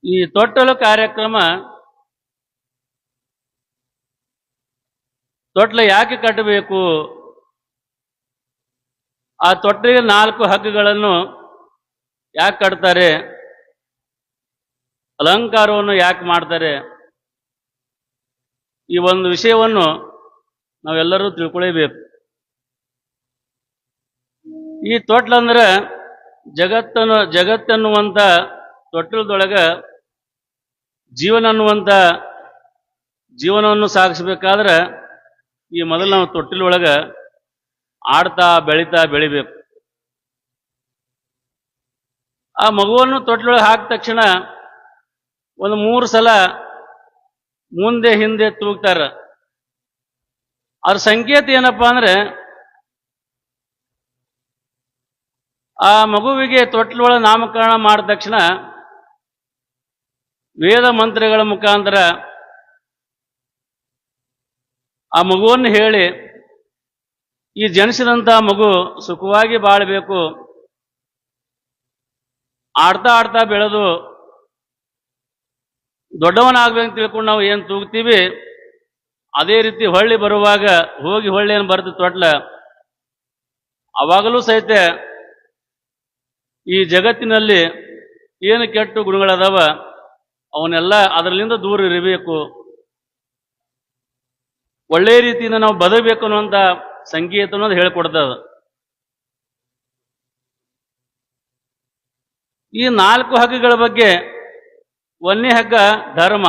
ಈ ತೊಟ್ಟಲು ಕಾರ್ಯಕ್ರಮ ತೊಟ್ಲ ಯಾಕೆ ಕಟ್ಟಬೇಕು, ಆ ತೊಟ್ಟಿಗೆ 4 ಹಗ್ಗಗಳನ್ನು ಯಾಕೆ ಕಟ್ತಾರೆ, ಅಲಂಕಾರವನ್ನು ಯಾಕೆ ಮಾಡ್ತಾರೆ, ಈ ಒಂದು ವಿಷಯವನ್ನು ನಾವೆಲ್ಲರೂ ತಿಳ್ಕೊಳ್ಳೇಬೇಕು. ಈ ತೊಟ್ಲಂದ್ರೆ ಜಗತ್ತನ್ನುವಂಥ ತೊಟ್ಟಲದೊಳಗ ಜೀವನವನ್ನು ಸಾಗಿಸಬೇಕಾದ್ರೆ ಈ ಮೊದಲು ನಾವು ತೊಟ್ಟಿಲೊಳಗ ಆಡ್ತಾ ಬೆಳಿಬೇಕು. ಆ ಮಗುವನ್ನು ತೊಟ್ಟಿಲೊಳಗೆ ಹಾಕಿದ ತಕ್ಷಣ ಒಂದು 3 ಸಲ ಮುಂದೆ ಹಿಂದೆ ತೂಗ್ತಾರ. ಅದ್ರ ಸಂಕೇತ ಏನಪ್ಪಾ ಅಂದ್ರೆ ಆ ಮಗುವಿಗೆ ತೊಟ್ಟಿಲೊಳಗೆ ನಾಮಕರಣ ಮಾಡಿದ ತಕ್ಷಣ ವೇದ ಮಂತ್ರಗಳ ಮುಖಾಂತರ ಆ ಮಗುವನ್ನು ಹೇಳಿ ಈ ಜನಿಸಿದಂಥ ಮಗು ಸುಖವಾಗಿ ಬಾಳಬೇಕು, ಆಡ್ತಾ ಆಡ್ತಾ ಬೆಳೆದು ದೊಡ್ಡವನಾಗಬೇಕು ತಿಳ್ಕೊಂಡು ನಾವು ಏನು ತೂಗ್ತೀವಿ ಅದೇ ರೀತಿ ಹೊಳ್ಳಿ ಬರುವಾಗ ಹೋಗಿ ಹೊಳ್ಳಿ ಏನು ಬರ್ತದೆ ತೊಟ್ಲ, ಅವಾಗಲೂ ಸಹಿತ ಈ ಜಗತ್ತಿನಲ್ಲಿ ಏನು ಕೆಟ್ಟ ಗುಣಗಳದಾವ ಅವನ್ನೆಲ್ಲ ಅದರಲ್ಲಿಂದ ದೂರ ಇರಬೇಕು, ಒಳ್ಳೆಯ ರೀತಿಯಿಂದ ನಾವು ಬದುಕಬೇಕು ಅನ್ನುವಂಥ ಸಂಕೇತ ಅನ್ನೋದು ಹೇಳಿಕೊಡ್ತದ. ಈ 4 ಹಗ್ಗಗಳ ಬಗ್ಗೆ 1ನೇ ಹಗ್ಗ ಧರ್ಮ,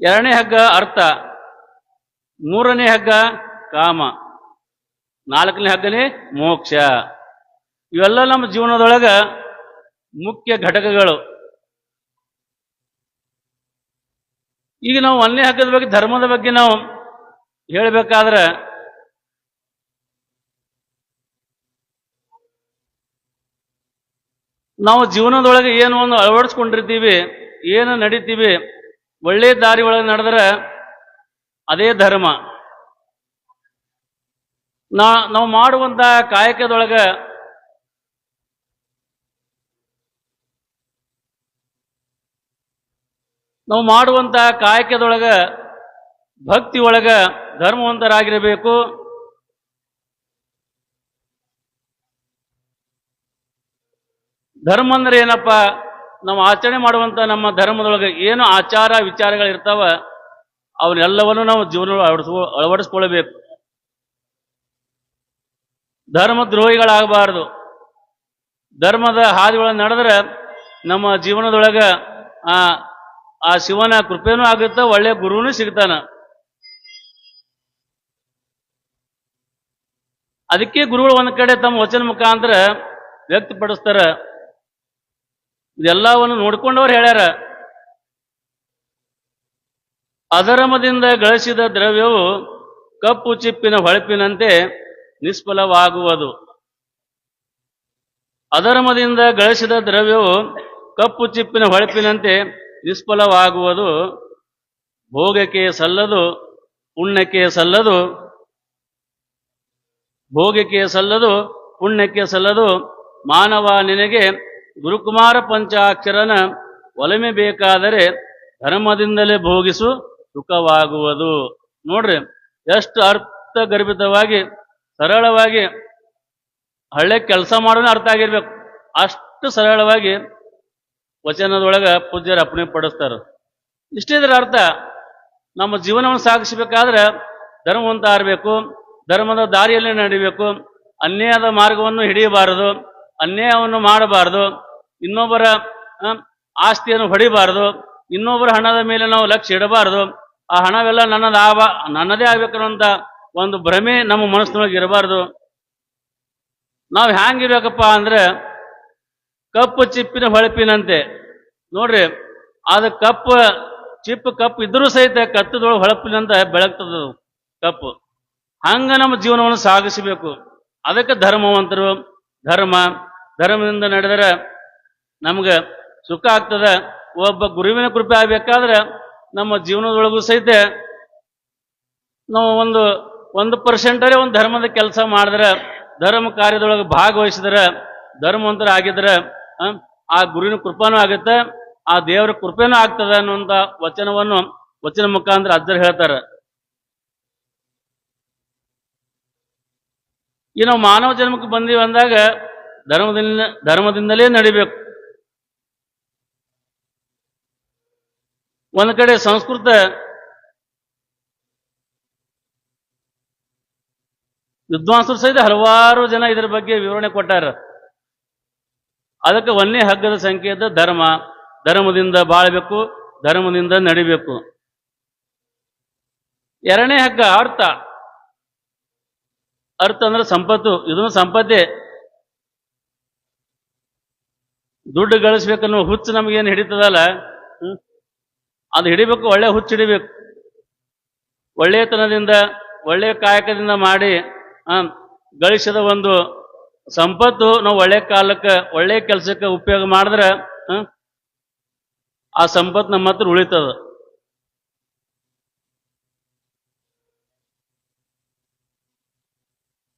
2ನೇ ಹಗ್ಗ ಅರ್ಥ, 3ನೇ ಹಗ್ಗ ಕಾಮ, 4ನೇ ಹಗ್ಗನೇ ಮೋಕ್ಷ. ಇವೆಲ್ಲ ನಮ್ಮ ಜೀವನದೊಳಗ ಮುಖ್ಯ ಘಟಕಗಳು. ಈಗ ನಾವು 1ನೇ ಹಗ್ಗದ ಬಗ್ಗೆ ಧರ್ಮದ ಬಗ್ಗೆ ನಾವು ಹೇಳಬೇಕಾದ್ರೆ ನಾವು ಜೀವನದೊಳಗೆ ಏನು ಒಂದು ಅಳವಡಿಸ್ಕೊಂಡಿರ್ತೀವಿ, ಏನು ನಡೀತೀವಿ, ಒಳ್ಳೆ ದಾರಿ ಒಳಗೆ ನಡೆದ್ರೆ ಅದೇ ಧರ್ಮ. ನಾವು ಮಾಡುವಂಥ ಕಾಯಕದೊಳಗೆ ಭಕ್ತಿ ಒಳಗ ಧರ್ಮವಂತರಾಗಿರಬೇಕು. ಧರ್ಮ ಅಂದ್ರೆ ಏನಪ್ಪ, ನಾವು ಆಚರಣೆ ಮಾಡುವಂಥ ನಮ್ಮ ಧರ್ಮದೊಳಗೆ ಏನು ಆಚಾರ ವಿಚಾರಗಳಿರ್ತಾವ ಅವನ್ನೆಲ್ಲವನ್ನು ನಾವು ಜೀವನದೊಳಗೆ ಅಳವಡಿಸ್ಕೊಳ್ಬೇಕು. ಧರ್ಮ ದ್ರೋಹಿಗಳಾಗಬಾರದು. ಧರ್ಮದ ಹಾದಿಯೊಳಗೆ ನಡೆದ್ರೆ ನಮ್ಮ ಜೀವನದೊಳಗೆ ಆ ಶಿವನ ಕೃಪೆನೂ ಆಗುತ್ತೆ, ಒಳ್ಳೆಯ ಗುರುನೂ ಸಿಗ್ತಾನ. ಅದಕ್ಕೆ ಗುರುಗಳು ಒಂದು ಕಡೆ ತಮ್ಮ ವಚನ ಮುಖಾಂತರ ವ್ಯಕ್ತಪಡಿಸ್ತಾರ. ಇದೆಲ್ಲವನ್ನು ನೋಡ್ಕೊಂಡವ್ರು ಹೇಳ್ಯಾರ, ಅಧರ್ಮದಿಂದ ಗಳಿಸಿದ ದ್ರವ್ಯವು ಕಪ್ಪು ಚಿಪ್ಪಿನ ಹೊಳಪಿನಂತೆ ನಿಷ್ಫಲವಾಗುವುದು. ಅಧರ್ಮದಿಂದ ಗಳಿಸಿದ ದ್ರವ್ಯವು ಕಪ್ಪು ಚಿಪ್ಪಿನ ಹೊಳಪಿನಂತೆ ನಿಷ್ಫಲವಾಗುವುದು. ಭೋಗಕ್ಕೆ ಸಲ್ಲದು ಪುಣ್ಯಕ್ಕೆ ಸಲ್ಲದು. ಮಾನವ ನಿನಗೆ ಗುರುಕುಮಾರ ಪಂಚಾಕ್ಷರನ ಒಲಮೆ ಬೇಕಾದರೆ ಧರ್ಮದಿಂದಲೇ ಭೋಗಿಸು ಸುಖವಾಗುವುದು. ನೋಡ್ರಿ ಎಷ್ಟು ಅರ್ಥಗರ್ಭಿತವಾಗಿ ಸರಳವಾಗಿ ಹಳ್ಳೆ ಕೆಲಸ ಮಾಡೋಣ ಅರ್ಥ ಆಗಿರ್ಬೇಕು, ಅಷ್ಟು ಸರಳವಾಗಿ ವಚನದೊಳಗೆ ಪೂಜ್ಯರು ಅಪ್ಪಣೆ ಪಡಿಸ್ತಾರೆ. ಇಷ್ಟಿದ್ರ ಅರ್ಥ. ನಮ್ಮ ಜೀವನವನ್ನು ಸಾಗಿಸಬೇಕಾದ್ರೆ ಧರ್ಮವಂತ ಆಗಬೇಕು, ಧರ್ಮದ ದಾರಿಯಲ್ಲಿ ನಡಿಬೇಕು, ಅನ್ಯಾಯದ ಮಾರ್ಗವನ್ನು ಹಿಡಿಯಬಾರದು, ಅನ್ಯಾಯವನ್ನು ಮಾಡಬಾರದು, ಇನ್ನೊಬ್ಬರ ಆಸ್ತಿಯನ್ನು ಹೊಡಿಬಾರದು, ಇನ್ನೊಬ್ಬರ ಹಣದ ಮೇಲೆ ನಾವು ಲಕ್ಷ್ಯ ಇಡಬಾರದು. ಆ ಹಣವೆಲ್ಲ ನನ್ನದೇ ಆಗ್ಬೇಕನ್ನುವಂಥ ಒಂದು ಭ್ರಮೆ ನಮ್ಮ ಮನಸ್ಸಿನೊಳಗೆ ಇರಬಾರ್ದು. ನಾವು ಹ್ಯಾಂಗಿರ್ಬೇಕಪ್ಪ ಅಂದ್ರೆ ಕಪ್ಪು ಚಿಪ್ಪಿನ ಹೊಳಪಿನಂತೆ. ನೋಡ್ರಿ, ಅದು ಕಪ್ಪು ಇದ್ರೂ ಸಹಿತ ಕತ್ತದೊಳಗೆ ಹೊಳಪಿನಂತ ಬೆಳಗ್ತದ ಕಪ್ಪು. ಹಂಗ ನಮ್ಮ ಜೀವನವನ್ನು ಸಾಗಿಸಬೇಕು. ಅದಕ್ಕೆ ಧರ್ಮವಂತರು. ಧರ್ಮದಿಂದ ನಡೆದರೆ ನಮ್ಗೆ ಸುಖ ಆಗ್ತದ. ಒಬ್ಬ ಗುರುವಿನ ಕೃಪೆ ಆಗ್ಬೇಕಾದ್ರೆ ನಮ್ಮ ಜೀವನದೊಳಗೂ ಸಹಿತ ನಾವು 1% ಒಂದು ಧರ್ಮದ ಕೆಲಸ ಮಾಡಿದ್ರೆ, ಧರ್ಮ ಕಾರ್ಯದೊಳಗೆ ಭಾಗವಹಿಸಿದ್ರೆ, ಧರ್ಮವಂತರ ಆಗಿದ್ರೆ ಆ ಗುರುವಿನ ಕೃಪಾನೂ ಆಗುತ್ತೆ, ಆ ದೇವರ ಕೃಪೆನೂ ಆಗ್ತದೆ ಅನ್ನುವಂಥ ವಚನವನ್ನು ವಚನ ಮುಖಾಂತರ ಅಜ್ಜರು ಹೇಳ್ತಾರೆ. ಈ ನಾವು ಮಾನವ ಜನ್ಮಕ್ಕೆ ಬಂದೀವಿ ಅಂದಾಗ ಧರ್ಮದಿಂದಲೇ ನಡಿಬೇಕು. ಒಂದು ಕಡೆ ಸಂಸ್ಕೃತ ವಿದ್ವಾಂಸರು ಸಹಿತ ಹಲವಾರು ಜನ ಇದರ ಬಗ್ಗೆ ವಿವರಣೆ ಕೊಟ್ಟಾರ. ಅದಕ್ಕೆ ಒಂದೇ ಹಗ್ಗದ ಸಂಕೇತ ಧರ್ಮ. ಧರ್ಮದಿಂದ ಬಾಳಬೇಕು, ಧರ್ಮದಿಂದ ನಡಿಬೇಕು. ಎರಡನೇ ಹಗ್ಗ ಅರ್ಥ. ಅರ್ಥ ಅಂದ್ರೆ ಸಂಪತ್ತು. ಇದನ್ನು ಸಂಪತ್ತೇ. ದುಡ್ಡು ಗಳಿಸ್ಬೇಕನ್ನೋ ಹುಚ್ಚು ನಮಗೇನು ಹಿಡಿತದಲ್ಲ, ಅದು ಹಿಡಿಬೇಕು. ಒಳ್ಳೆ ಹುಚ್ಚು ಹಿಡಿಬೇಕು. ಒಳ್ಳೆಯತನದಿಂದ ಒಳ್ಳೆಯ ಕಾಯಕದಿಂದ ಮಾಡಿ ಗಳಿಸಿದ ಒಂದು ಸಂಪತ್ತು ನಾವು ಒಳ್ಳೆ ಕಾಲಕ್ಕೆ ಒಳ್ಳೆ ಕೆಲಸಕ್ಕೆ ಉಪಯೋಗ ಮಾಡಿದ್ರೆ ಆ ಸಂಪತ್ತು ನಮ್ಮ ಹತ್ರ ಉಳಿತದ.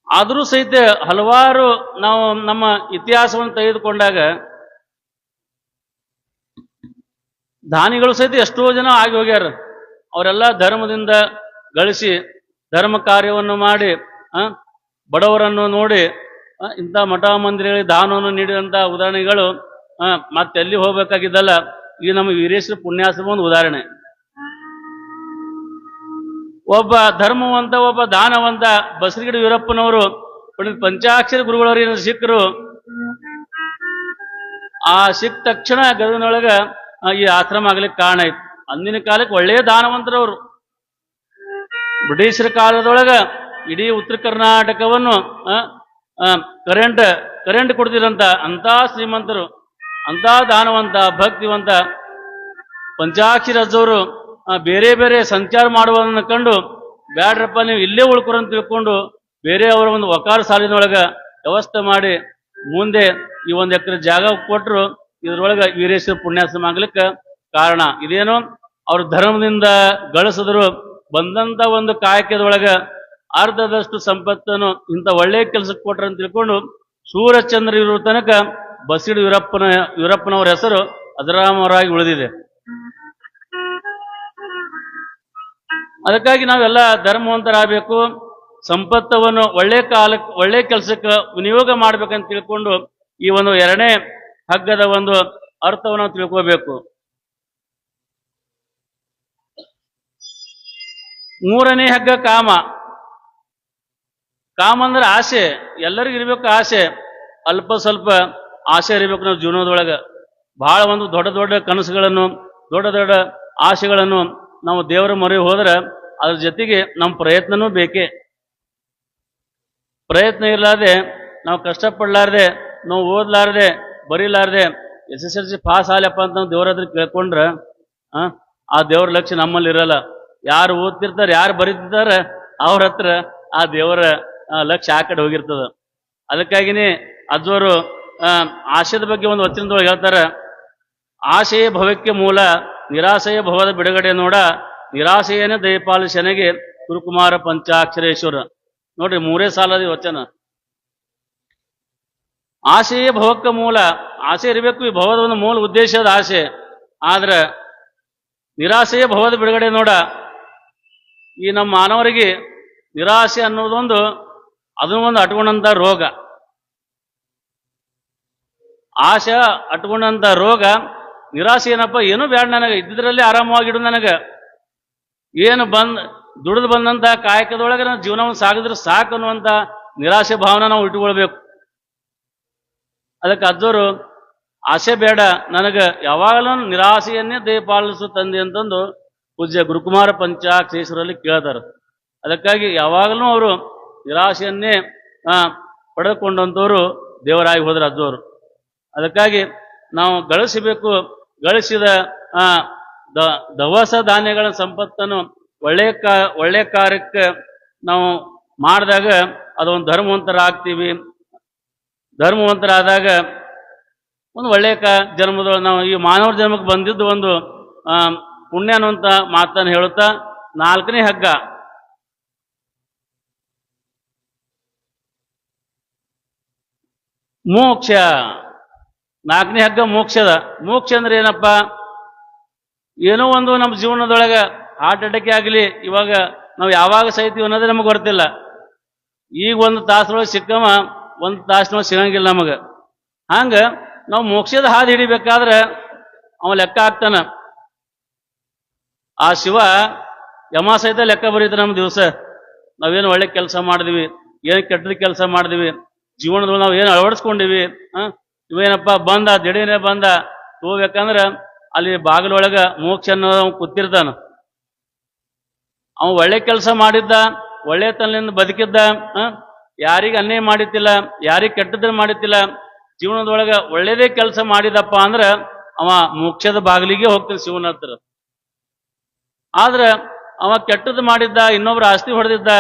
ಆದರೂ ಸಹಿತ ಹಲವಾರು ನಾವು ನಮ್ಮ ಇತಿಹಾಸವನ್ನು ತೆಗೆದುಕೊಂಡಾಗ ದಾನಿಗಳು ಸಹಿತ ಎಷ್ಟೋ ಜನ ಆಗಿ ಹೋಗ್ಯಾರ. ಅವರೆಲ್ಲ ಧರ್ಮದಿಂದ ಗಳಿಸಿ ಧರ್ಮ ಕಾರ್ಯವನ್ನು ಮಾಡಿ ಬಡವರನ್ನು ನೋಡಿ ಇಂಥ ಮಠ ಮಂದಿರಗಳಿಗೆ ದಾನವನ್ನು ನೀಡಿದಂಥ ಉದಾಹರಣೆಗಳು ಮತ್ತೆಲ್ಲಿ ಹೋಗ್ಬೇಕಾಗಿದ್ದಲ್ಲ. ಈಗ ನಮ್ಮ ವೀರೇಶ್ವರ ಪುಣ್ಯಾಶ್ರಮ ಒಂದು ಉದಾಹರಣೆ. ಒಬ್ಬ ಧರ್ಮವಂತ, ಒಬ್ಬ ದಾನವಂತ ಬಸರಿಗಿಡ ವೀರಪ್ಪನವರು ಪಂಚಾಕ್ಷರ ಗುರುಗಳವರೇನು ಸಿಕ್ಕರು. ಆ ಸಿಕ್ಕ ತಕ್ಷಣ ಗದಗಿನೊಳಗ ಈ ಆಶ್ರಮ ಆಗ್ಲಿಕ್ಕೆ ಕಾರಣ ಆಯ್ತು. ಅಂದಿನ ಕಾಲಕ್ಕೆ ಒಳ್ಳೆಯ ದಾನವಂತರವರು. ಬ್ರಿಟಿಷರ ಕಾಲದೊಳಗ ಇಡೀ ಉತ್ತರ ಕರ್ನಾಟಕವನ್ನು ಕರೆಂಟ್ ಕೊಡ್ತಿರಂತ ಅಂತ ಶ್ರೀಮಂತರು, ಅಂತ ದಾನವಂತ, ಭಕ್ತಿವಂತ ಪಂಚಾಕ್ಷರ ಅಜ್ಜವರು ಬೇರೆ ಬೇರೆ ಸಂಚಾರ ಮಾಡುವುದನ್ನು ಕಂಡು ಬ್ಯಾಡ್ರಪ್ಪ ನೀವು ಇಲ್ಲೇ ಉಳ್ಕೊರಂತ ತಿಳ್ಕೊಂಡು ಬೇರೆ ಅವರ ಒಂದು ವಕಾರ ಸಾಲಿನೊಳಗ ವ್ಯವಸ್ಥೆ ಮಾಡಿ ಮುಂದೆ ಈ 1 ಎಕರೆ ಜಾಗ ಕೊಟ್ಟರು. ಇದರೊಳಗೆ ವೀರೇಶ್ವರ ಪುಣ್ಯಾಶ್ರಮ ಆಗ್ಲಿಕ್ಕೆ ಕಾರಣ ಇದೇನು, ಅವ್ರ ಧರ್ಮದಿಂದ ಗಳಿಸಿದ್ರು. ಬಂದಂತ ಒಂದು ಕಾಯಕದೊಳಗ ಅರ್ಧದಷ್ಟು ಸಂಪತ್ತನ್ನು ಇಂಥ ಒಳ್ಳೆಯ ಕೆಲಸಕ್ಕೆ ಕೊಟ್ರ ಅಂತ ತಿಳ್ಕೊಂಡು ಸೂರ್ಯಚಂದ್ರ ಇರುವ ತನಕ ಬಸಡಿ ವೀರಪ್ಪನವರ ಹೆಸರು ಅಜರಾಮರಾಗಿ ಉಳಿದಿದೆ. ಅದಕ್ಕಾಗಿ ನಾವೆಲ್ಲ ಧರ್ಮವಂತರಾಗಬೇಕು. ಸಂಪತ್ತವನ್ನು ಒಳ್ಳೆ ಕೆಲಸಕ್ಕೆ ವಿನಿಯೋಗ ಮಾಡ್ಬೇಕಂತ ತಿಳ್ಕೊಂಡು ಈ ಒಂದು ಎರಡನೇ ಹಗ್ಗದ ಒಂದು ಅರ್ಥವನ್ನು ತಿಳ್ಕೋಬೇಕು. ಮೂರನೇ ಹಗ್ಗ ಕಾಮ. ಕಾಮ ಅಂದ್ರೆ ಆಸೆ. ಎಲ್ಲರಿಗೂ ಇರ್ಬೇಕು ಆಸೆ. ಅಲ್ಪ ಸ್ವಲ್ಪ ಆಸೆ ಇರಬೇಕು ನಾವು ಜೀವನದೊಳಗೆ. ಬಹಳ ಒಂದು ದೊಡ್ಡ ದೊಡ್ಡ ಕನಸುಗಳನ್ನು, ದೊಡ್ಡ ದೊಡ್ಡ ಆಸೆಗಳನ್ನು ನಾವು ದೇವರ ಮೊರೆ ಹೋದ್ರೆ ಅದ್ರ ಜೊತೆಗೆ ನಮ್ಮ ಪ್ರಯತ್ನನೂ ಬೇಕೇ. ಪ್ರಯತ್ನ ಇರಲಾರ್ದೆ, ನಾವು ಕಷ್ಟಪಡಲಾರ್ದೆ, ನಾವು ಓದಲಾರ್ದೆ, ಬರೀಲಾರ್ದೆ SSLC ಪಾಸ್ ಆಲಪ್ಪ ಅಂತ ನಾವು ದೇವರ ಹತ್ರ ಕೇಳ್ಕೊಂಡ್ರೆ ಆ ದೇವರ ಲಕ್ಷ್ಯ ನಮ್ಮಲ್ಲಿ ಇರಲ್ಲ. ಯಾರು ಓದ್ತಿರ್ತಾರೆ, ಯಾರು ಬರೀತಿರ್ತಾರೆ ಅವ್ರ ಹತ್ರ ಆ ದೇವರ ಲಕ್ಷ್ಯ ಆ ಕಡೆ ಹೋಗಿರ್ತದ. ಅದಕ್ಕಾಗಿನೇ ಅಜ್ಜವರು ಆಶಯದ ಬಗ್ಗೆ ಒಂದು ವಚನದೊಳಗೆ ಹೇಳ್ತಾರೆ, ಆಶೆಯೇ ಭವಕ್ಕೆ ಮೂಲ, ನಿರಾಶೆಯ ಭವದ ಬಿಡುಗಡೆ ನೋಡ, ನಿರಾಶೆಯೇನೆ ದಯಪಾಲಿಸನೆಗೆ ಗುರುಕುಮಾರ ಪಂಚಾಕ್ಷರೇಶ್ವರ. ನೋಡ್ರಿ, 3 ಸಾಲದ ವಚನ. ಆಶೆಯೇ ಭವಕ್ಕೆ ಮೂಲ. ಆಸೆ ಇರಬೇಕು. ಈ ಭವದ ಒಂದು ಮೂಲ ಉದ್ದೇಶದ ಆಸೆ. ಆದ್ರೆ ನಿರಾಶೆಯೇ ಭವದ ಬಿಡುಗಡೆ ನೋಡ. ಈ ನಮ್ಮ ಮಾನವರಿಗೆ ನಿರಾಶೆ ಅನ್ನೋದೊಂದು ಅದನ್ನು ಒಂದು ಅಟ್ಕೊಂಡಂತ ರೋಗ. ಆಶೆ ಅಟ್ಕೊಂಡಂತ ರೋಗ. ನಿರಾಶೆ ಏನಪ್ಪ, ಏನೂ ಬೇಡ ನನಗೆ, ಇದ್ದಿದ್ರಲ್ಲಿ ಆರಾಮವಾಗಿಡು, ನನಗೆ ಏನು ದುಡಿದು ಬಂದಂತ ಕಾಯಕದೊಳಗೆ ನಾವು ಜೀವನವನ್ನು ಸಾಗಿದ್ರೆ ಸಾಕು ಅನ್ನುವಂಥ ನಿರಾಶೆ ಭಾವನೆ ನಾವು ಇಟ್ಕೊಳ್ಬೇಕು. ಅದಕ್ಕೆ ಅಜ್ಜವರು ಆಸೆ ಬೇಡ, ನನಗೆ ಯಾವಾಗಲೂ ನಿರಾಶೆಯನ್ನೇ ದಯಪಾಲಿಸು ತಂದೆ ಅಂತಂದು ಪೂಜ್ಯ ಗುರುಕುಮಾರ ಪಂಚಾಕ್ಷರೇಶ್ವರಲ್ಲಿ ಕೇಳ್ತಾರೆ. ಅದಕ್ಕಾಗಿ ಯಾವಾಗಲೂ ಅವರು ನಿರಾಶೆಯನ್ನೇ ಪಡೆದುಕೊಂಡಂಥವ್ರು ದೇವರಾಗಿ ಹೋದ್ರು ಅಜ್ಜವರು. ಅದಕ್ಕಾಗಿ ನಾವು ಗಳಿಸಬೇಕು. ಗಳಿಸಿದ ದವಸ ಧಾನ್ಯಗಳ ಸಂಪತ್ತನ್ನು ಒಳ್ಳೆಯ ಕಾರ್ಯಕ್ಕೆ ನಾವು ಮಾಡಿದಾಗ ಅದೊಂದು ಧರ್ಮವಂತರಾಗ್ತೀವಿ. ಧರ್ಮವಂತರಾದಾಗ ಒಂದು ಒಳ್ಳೆಯ ಜನ್ಮದೊಳಗೆ ನಾವು ಈ ಮಾನವ ಜನ್ಮಕ್ಕೆ ಬಂದಿದ್ದು ಒಂದು ಪುಣ್ಯ ಅನ್ನುವಂಥ ಮಾತನ್ನು ಹೇಳುತ್ತಾ 4ನೇ ಹಗ್ಗ ಮೋಕ್ಷ. ನಾಲ್ಕನೇ ಹಗ್ಗ ಮೋಕ್ಷದ. ಮೋಕ್ಷ ಅಂದ್ರೆ ಏನಪ್ಪ? ಏನೋ ಒಂದು ನಮ್ಮ ಜೀವನದೊಳಗೆ ಹಾರ್ಟ್ ಅಟ್ಯಾಕ್ ಆಗಲಿ, ಇವಾಗ ನಾವು ಯಾವಾಗ ಸಾಯ್ತೀವಿ ಅನ್ನೋದೇ ನಮಗೆ ಗೊತ್ತಿಲ್ಲ. ಈಗ ಒಂದು ತಾಸೊಳಗೆ ಸಿಕ್ಕಮ್ಮ ಒಂದು ತಾಸಿನೊಳಗೆ ಸಿಗಂಗಿಲ್ಲ ನಮಗೆ. ಹಂಗ ನಾವು ಮೋಕ್ಷದ ಹಾದಿ ಹಿಡಿಬೇಕಾದ್ರೆ ಅವ ಲೆಕ್ಕ ಹಾಕ್ತಾನ. ಆ ಶಿವ ಯಮ ಸಹಿತ ಲೆಕ್ಕ ಬರೀತಾನೆ ನಮ್ಮ ದಿವಸ. ನಾವೇನು ಒಳ್ಳೆ ಕೆಲಸ ಮಾಡಿದ್ವಿ, ಏನು ಕೆಟ್ಟದ ಕೆಲಸ ಮಾಡಿದ್ವಿ, ಜೀವನದೊಳಗೆ ನಾವು ಏನು ಅಳವಡಿಸ್ಕೊಂಡಿವಿ. ಇವೇನಪ್ಪ ಬಂದ ದಿಢೀರೇ ಬಂದ ಹೋಗ್ಬೇಕಂದ್ರೆ ಅಲ್ಲಿ ಬಾಗಿಲೊಳಗ ಮೋಕ್ಷ ಅನ್ನೋ ಕೂತಿರ್ತಾನ. ಅವ ಒಳ್ಳೆ ಕೆಲಸ ಮಾಡಿದ್ದ, ಒಳ್ಳೆ ತನದಿಂದ ಬದುಕಿದ್ದ, ಯಾರಿಗೆ ಅನ್ಯಾಯ ಮಾಡಿದ್ದಿಲ್ಲ, ಯಾರಿಗೆ ಕೆಟ್ಟದನ್ನ ಮಾಡಿದ್ದಿಲ್ಲ, ಜೀವನದೊಳಗ ಒಳ್ಳೇದೇ ಕೆಲಸ ಮಾಡಿದಪ್ಪ ಅಂದ್ರೆ ಅವ ಮೋಕ್ಷದ ಬಾಗಿಲಿಗೆ ಹೋಗ್ತಾನೆ ಶಿವನ ಹತ್ರ. ಆದ್ರೆ ಅವ ಕೆಟ್ಟದ್ದು ಮಾಡಿದ್ದ, ಇನ್ನೊಬ್ರು ಆಸ್ತಿ ಹೊಡೆದಿದ್ದ,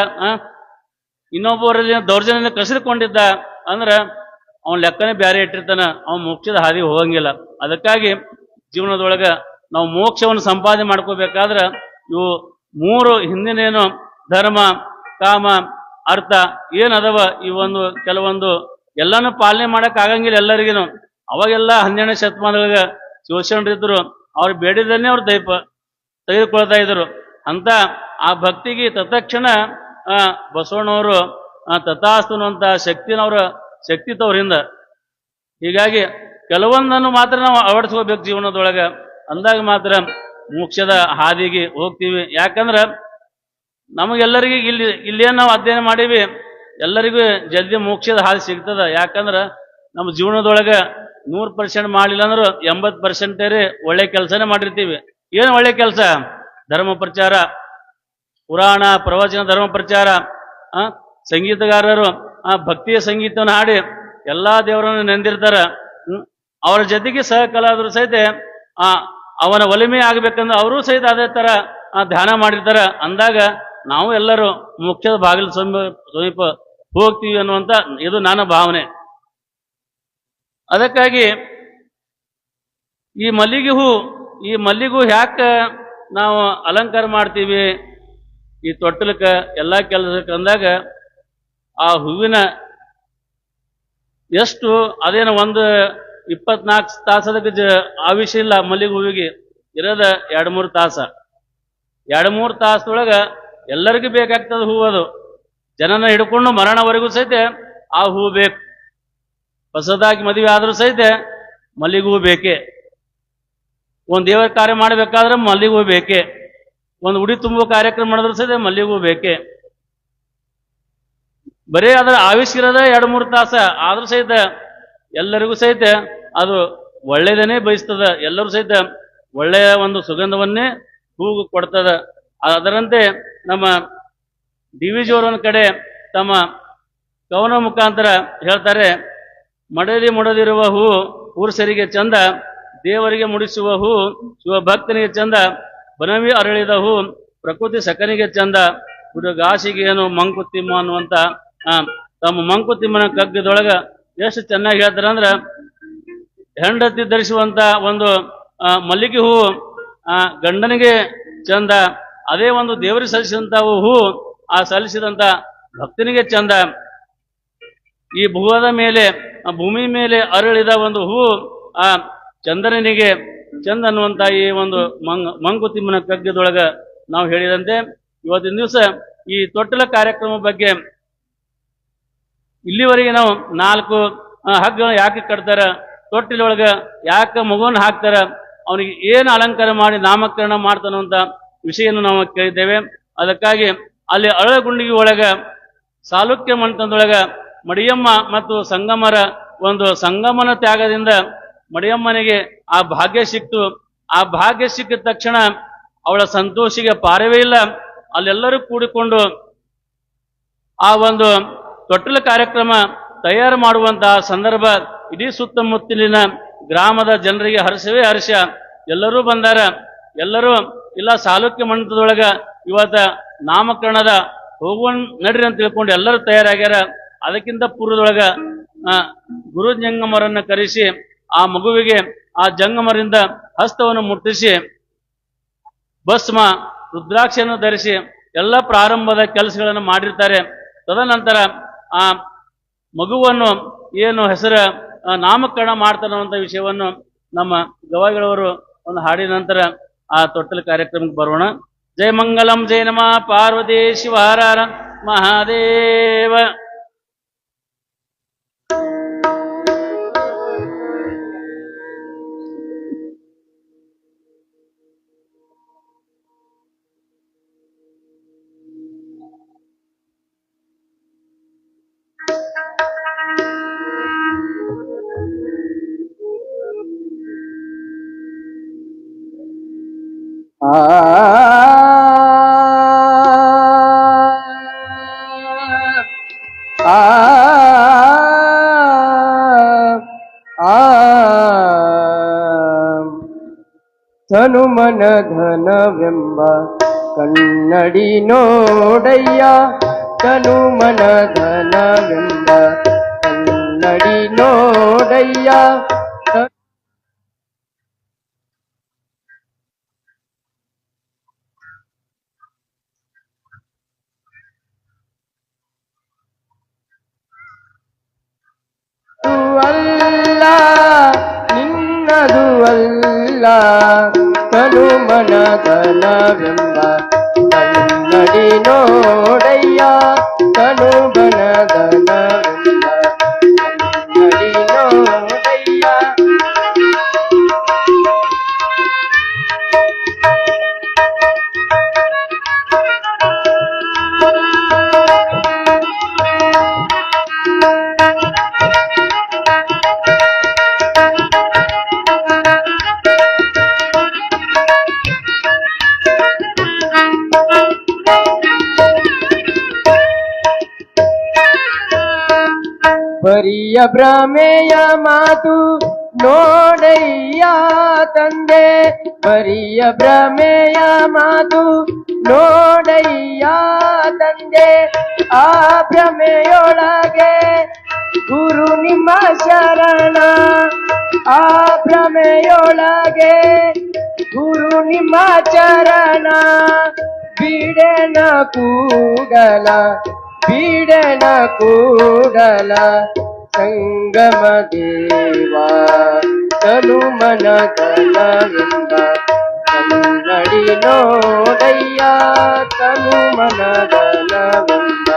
ಇನ್ನೊಬ್ಬರಲ್ಲಿ ದೌರ್ಜನ್ಯ ಕಸಿದುಕೊಂಡಿದ್ದ ಅಂದ್ರೆ ಅವನ ಲೆಕ್ಕನೇ ಬೇರೆ ಇಟ್ಟಿರ್ತಾನ, ಅವನ ಮೋಕ್ಷದ ಹಾದಿ ಹೋಗಂಗಿಲ್ಲ. ಅದಕ್ಕಾಗಿ ಜೀವನದೊಳಗ ನಾವು ಮೋಕ್ಷವನ್ನು ಸಂಪಾದನೆ ಮಾಡ್ಕೋಬೇಕಾದ್ರೆ ಇವು ಮೂರು ಹಿಂದಿನೇನು ಧರ್ಮ, ಕಾಮ, ಅರ್ಥ ಏನದವ ಇವೊಂದು ಕೆಲವೊಂದು ಎಲ್ಲಾನು ಪಾಲನೆ ಮಾಡಕ್ ಆಗಂಗಿಲ್ಲ ಎಲ್ಲರಿಗೇನು. ಅವಾಗೆಲ್ಲ 12ನೇ ಶತಮಾನದೊಳಗ ಶೋಷಣರಿದ್ರು, ಅವ್ರು ಬೇಡಿದನ್ನೇ ಅವ್ರು ತೆಗೆದುಕೊಳ್ತಾ ಇದ್ರು. ಅಂತ ಆ ಭಕ್ತಿಗೆ ತತ್ಕ್ಷಣ ಬಸವಣ್ಣವರು ತಥಾಸ್ತುವಂತ ಶಕ್ತಿನವ್ರ ಶಕ್ತಿ ತವ್ರಿಂದ. ಹೀಗಾಗಿ ಕೆಲವೊಂದನ್ನು ಮಾತ್ರ ನಾವು ಅಳವಡಿಸ್ಕೋಬೇಕು ಜೀವನದೊಳಗ. ಅಂದಾಗ ಮಾತ್ರ ಮೋಕ್ಷದ ಹಾದಿಗೆ ಹೋಗ್ತೀವಿ. ಯಾಕಂದ್ರೆ ನಮಗೆಲ್ಲರಿಗೂ ಇಲ್ಲೇನು ನಾವು ಅಧ್ಯಯನ ಮಾಡೀವಿ, ಎಲ್ಲರಿಗೂ ಜಲ್ದಿ ಮೋಕ್ಷದ ಹಾದಿ ಸಿಗ್ತದ. ಯಾಕಂದ್ರೆ ನಮ್ಮ ಜೀವನದೊಳಗೆ 100% ಮಾಡಲಿಲ್ಲ ಅಂದ್ರೆ 80% ಒಳ್ಳೆ ಕೆಲಸನೇ ಮಾಡಿರ್ತೀವಿ. ಏನು ಒಳ್ಳೆ ಕೆಲಸ? ಧರ್ಮ ಪ್ರಚಾರ, ಪುರಾಣ ಪ್ರವಚನ, ಧರ್ಮ ಪ್ರಚಾರ, ಸಂಗೀತಗಾರರು ಭಕ್ತಿಯ ಸಂಗೀತವನ್ನು ಹಾಡಿ ಎಲ್ಲಾ ದೇವರನ್ನು ನೆಂದಿರ್ತಾರ. ಅವರ ಜೊತೆಗೆ ಸಹಕಲಾದರೂ ಸಹಿತ ಅವನ ಒಲಿಮೆ ಆಗ್ಬೇಕಂದ್ರೆ ಅವರೂ ಸಹಿತ ಅದೇ ತರ ಧ್ಯಾನ ಮಾಡಿರ್ತಾರ. ಅಂದಾಗ ನಾವು ಎಲ್ಲರೂ ಮೋಕ್ಷದ ಬಾಗಿಲು ಸಮೀಪ ಹೋಗ್ತೀವಿ ಅನ್ನುವಂತ ಇದು ನನ್ನ ಭಾವನೆ. ಅದಕ್ಕಾಗಿ ಈ ಮಲ್ಲಿಗೆ ಹೂ ಯಾಕೆ ನಾವು ಅಲಂಕಾರ ಮಾಡ್ತೀವಿ ಈ ತೊಟ್ಟಲಕ್ಕೆ ಎಲ್ಲ ಕೆಲಸಕ್ಕೆ ಅಂದಾಗ ಆ ಹೂವಿನ ಎಷ್ಟು ಅದೇನೋ ಒಂದು 24 ತಾಸದಕ್ಕೆ ಆವಿಷ ಇಲ್ಲ. ಮಲ್ಲಿಗೆ ಹೂವಿಗೆ ಇರೋದ 2-3 ತಾಸ. 2-3 ತಾಸದೊಳಗೆ ಎಲ್ಲರಿಗೂ ಬೇಕಾಗ್ತದ ಹೂ. ಅದು ಜನನ ಹಿಡ್ಕೊಂಡು ಮರಣವರೆಗೂ ಸಹಿತ ಆ ಹೂ ಬೇಕು. ಹೊಸದಾಗಿ ಮದುವೆ ಆದರೂ ಸಹಿತ ಮಲ್ಲಿಗೆ ಹೂ ಬೇಕೇ. ಒಂದು ದೇವರ ಕಾರ್ಯ ಮಾಡಬೇಕಾದ್ರೆ ಮಲ್ಲಿಗೆ ಹೂ ಬೇಕೇ. ಒಂದು ಉಡಿ ತುಂಬುವ ಕಾರ್ಯಕ್ರಮ ಮಾಡಿದ್ರು ಸಹಿತ ಮಲ್ಲಿಗೆ ಹೂ ಬೇಕೇ. ಬರೀ ಅದರ ಆವಿಷ್ಕಿರದ 2-3 ತಾಸ ಆದ್ರೂ ಸಹಿತ ಎಲ್ಲರಿಗೂ ಸಹಿತ ಅದು ಒಳ್ಳೆಯದನ್ನೇ ಬಯಸ್ತದ. ಎಲ್ಲರೂ ಸಹಿತ ಒಳ್ಳೆಯ ಒಂದು ಸುಗಂಧವನ್ನೇ ಹೂವು ಕೊಡ್ತದ. ಅದರಂತೆ ನಮ್ಮ ಡಿ.ವಿ. ಜಿಯವರು ಒಂದು ಕಡೆ ತಮ್ಮ ಕವನ ಮುಖಾಂತರ ಹೇಳ್ತಾರೆ, ಮುಡದಿರುವ ಹೂ ಪುರುಷರಿಗೆ ಚಂದ, ದೇವರಿಗೆ ಮುಡಿಸುವ ಹೂ ಶಿವಭಕ್ತನಿಗೆ ಚಂದ, ಬನವಿ ಅರಳಿದ ಹೂ ಪ್ರಕೃತಿ ಸಕನಿಗೆ ಚಂದ, ಹುಡುಗಾಸಿಗೆ ಏನು ಮಂಕುತಿಮ್ಮ ಅನ್ನುವಂತ ತಮ್ಮ ಮಂಕುತಿಮ್ಮನ ಕಗ್ಗದೊಳಗ ಎಷ್ಟು ಚೆನ್ನಾಗಿ ಹೇಳ್ತಾರೆ ಅಂದ್ರೆ, ಹೆಂಡತಿ ಧರಿಸುವಂತ ಒಂದು ಮಲ್ಲಿಗೆ ಹೂ ಗಂಡನಿಗೆ ಚಂದ, ಅದೇ ಒಂದು ದೇವರಿಗೆ ಸಲ್ಲಿಸಿದಂತ ಹೂ ಆ ಸಲ್ಲಿಸಿದಂತ ಭಕ್ತನಿಗೆ ಚಂದ. ಈ ಭೂಮಿ ಮೇಲೆ ಅರಳಿದ ಒಂದು ಹೂ ಆ ಚಂದ್ರನಿಗೆ ಚಂದ ಅನ್ನುವಂತ ಈ ಒಂದು ಮಂಕುತಿಮ್ಮನ ಕಗ್ಗದೊಳಗ ನಾವು ಹೇಳಿದಂತೆ ಇವತ್ತಿನ ದಿವಸ ಈ ತೊಟ್ಟಲ ಕಾರ್ಯಕ್ರಮ ಬಗ್ಗೆ ಇಲ್ಲಿವರೆಗೆ ನಾವು 4 ಹಗ್ಗ ಯಾಕೆ ಕಟ್ತಾರ, ತೊಟ್ಟಿಲೊಳಗ ಯಾಕೆ ಮಗುವನ್ನು ಹಾಕ್ತಾರ, ಅವನಿಗೆ ಏನು ಅಲಂಕಾರ ಮಾಡಿ ನಾಮಕರಣ ಮಾಡ್ತಾನಂತ ವಿಷಯವನ್ನು ನಾವು ಕೇಳಿದ್ದೇವೆ. ಅದಕ್ಕಾಗಿ ಅಲ್ಲಿ ಅಳಗುಂಡಿಗೆ ಒಳಗ ಸಾಲುಕ್ಯ ಮಂಟಪದೊಳಗ ಮಡಿಯಮ್ಮ ಮತ್ತು ಸಂಗಮರ ಒಂದು ಸಂಗಮನ ತ್ಯಾಗದಿಂದ ಮಡಿಯಮ್ಮನಿಗೆ ಆ ಭಾಗ್ಯ ಸಿಕ್ತು. ಆ ಭಾಗ್ಯ ಸಿಕ್ಕಿದ ತಕ್ಷಣ ಅವಳ ಸಂತೋಷಿಗೆ ಪಾರವೇ ಇಲ್ಲ. ಅಲ್ಲೆಲ್ಲರೂ ಕೂಡಿಕೊಂಡು ಆ ಒಂದು ತೊಟ್ಟಲ ಕಾರ್ಯಕ್ರಮ ತಯಾರು ಮಾಡುವಂತಹ ಸಂದರ್ಭ ಇಡೀ ಸುತ್ತಮುತ್ತಲಿನ ಗ್ರಾಮದ ಜನರಿಗೆ ಹರ್ಷವೇ ಹರ್ಷ. ಎಲ್ಲರೂ ಬಂದಾರ. ಎಲ್ಲರೂ ಇಲ್ಲ ಸಾಲುಕ್ಯ ಮಂಟಪದೊಳಗ ಇವತ್ತ ನಾಮಕರಣದ ಹೋಗುವ ನಡ್ರಿ ಅಂತ ತಿಳ್ಕೊಂಡು ಎಲ್ಲರೂ ತಯಾರಾಗ್ಯಾರ. ಅದಕ್ಕಿಂತ ಪೂರ್ವದೊಳಗ ಗುರು ಜಂಗಮರನ್ನ ಕರೆಸಿ ಆ ಮಗುವಿಗೆ ಆ ಜಂಗಮರಿಂದ ಹಸ್ತವನ್ನು ಮುಟ್ಟಿಸಿ ಭಸ್ಮ ರುದ್ರಾಕ್ಷಿಯನ್ನು ಧರಿಸಿ ಎಲ್ಲ ಪ್ರಾರಂಭದ ಕೆಲಸಗಳನ್ನು ಮಾಡಿರ್ತಾರೆ. ತದನಂತರ ಆ ಮಗುವನ್ನು ಏನು ಹೆಸರು ನಾಮಕರಣ ಮಾಡ್ತಾನೆ ಅನ್ನುವಂಥ ವಿಷಯವನ್ನು ನಮ್ಮ ಗವಾಯಿಗಳವರು ಒಂದು ಹಾಡಿನ ನಂತರ ಆ ತೊಟ್ಟಲ ಕಾರ್ಯಕ್ರಮಕ್ಕೆ ಬರೋಣ. ಜಯ ಮಂಗಲಂ ಜಯ ನಮಃ ಪಾರ್ವತಿ ಶಿವ ಹರ ಹರ ಮಹಾದೇವ. ತನುಮನ ಧನವೆಂಬ ಕನ್ನಡಿ ನೋಡಯ್ಯ, ತನುಮನ ಧನವೆಂಬ ಕನ್ನಡಿ ನೋಡಯ್ಯ. ಅಲ್ಲ ನಿನ್ನದು ಅಲ್ಲ, ತನುಮನ ಧನವೆಂಬ ಕನ್ನಡಿ ನೋಡಯ್ಯ, ತನುಮನ ಧನವೆಂಬ ಕನ್ನಡಿ ನೋಡಯ್ಯ. ಬರಿಯ ಭ್ರಮೆಯ ಮಾತು ನೋಡಯ್ಯ ತಂದೆ, ಬರಿಯ ಭ್ರಮೆಯ ಮಾತು ನೋಡಯ್ಯ ತಂದೆ. ಆ ಭ್ರಮೆಯೊಳಗೆ ಗುರು ನಿಮ್ಮ ಶರಣ, ಆ ಭ್ರಮೆಯೊಳಗೆ ಗುರು ನಿಮ್ಮ ಚರಣ. ಬಿಡೆನ ಕೂಡಲ ಬೀಡನ ಕೂಡಲ ಸಂಗಮ ದೇವ, ತನುಮನ ಧನವೆಂಬ ಕನ್ನಡಿ ನೋಡಯ್ಯ, ತನುಮನ ಧನವೆಂಬ.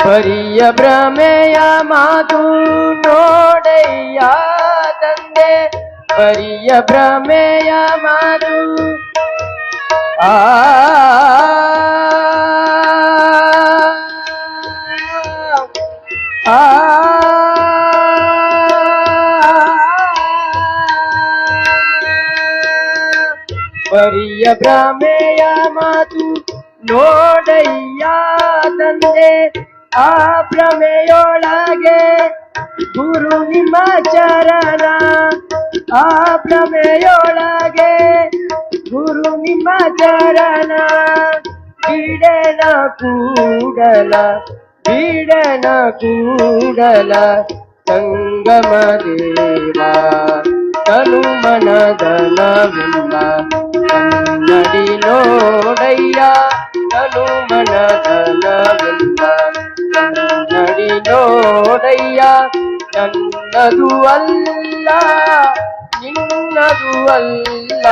ಬರಿಯ ಭ್ರಮೆಯ ಮಾತು ನೋಡಯ್ಯ ತಂದೆ, ಬರಿಯ ಭ್ರಮೆಯ ಮಾತು. ಆ ಬರಿಯ ಭ್ರಮೆಯ ಮಾತು ನೋಡಯ್ಯ ತಂದೆ, ಆ ಭ್ರಮೆಯೊಳಗೆ ಗುರು ನಿಮ್ಮ ಚರಣ, ಆ ಭ್ರಮೆಯೊಳಗೆ ಗುರು ನಿಮ್ಮ ಚರಣ. ಬೀಡನ ಕೂಡಲ ಬೀಡನ ಕೂಡಲ ಸಂಗಮ ದೇವ, ತನುಮನ ಧನವೆಂಬ ಕನ್ನಡಿ ನೋಡಯ್ಯ, ತನುಮನ ಧನವೆಂಬ ಕನ್ನಡಿ ನೋಡಯ್ಯ. ನನ್ನದು ಅಲ್ಲ ನಿನ್ನದು ಅಲ್ಲ,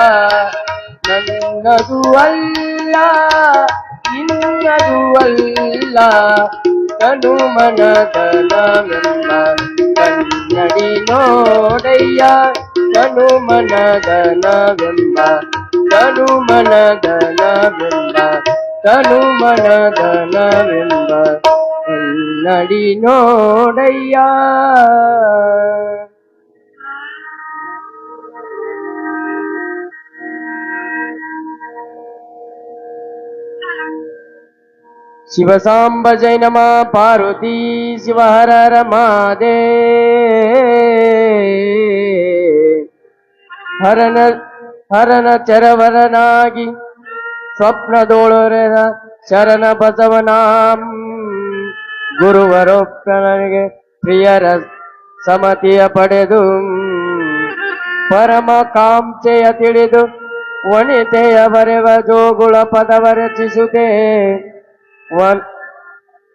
ನನ್ನದು ಅಲ್ಲ ನಿನ್ನದು ಅಲ್ಲ, ತನುಮನ ಧನವೆಂಬ ಕನ್ನಡಿ ನೋಡಯ್ಯ, ತನುಮನ ಧನವೆಂಬ ತನುಮನ ಧನವೆಂಬ ತನುಮನ ಧನವೆಂಬ ಕನ್ನಡಿ ನೋಡಯ್ಯ. ಶಿವ ಸಾಂಬ ಜೈ ನಮಃ ಪಾರ್ವತಿ ಶಿವ ಹರ ಹರ ಮಹಾದೇವ. ಹರನ ಚರವರನಾಗಿ ಸ್ವಪ್ನದೋಳರ ಶರಣ ಬಸವನಾಂ ಗುರುವರೊಪ್ಪನಿಗೆ ಪ್ರಿಯರ ಸಮತಿಯ ಪಡೆದು ಪರಮ ಕಾಂಕ್ಷೆಯ ತಿಳಿದು ವನಿತೆಯ ಬರೆವ ಜೋಗುಳ ಪದವ ರಚಿಸುತ್ತೆ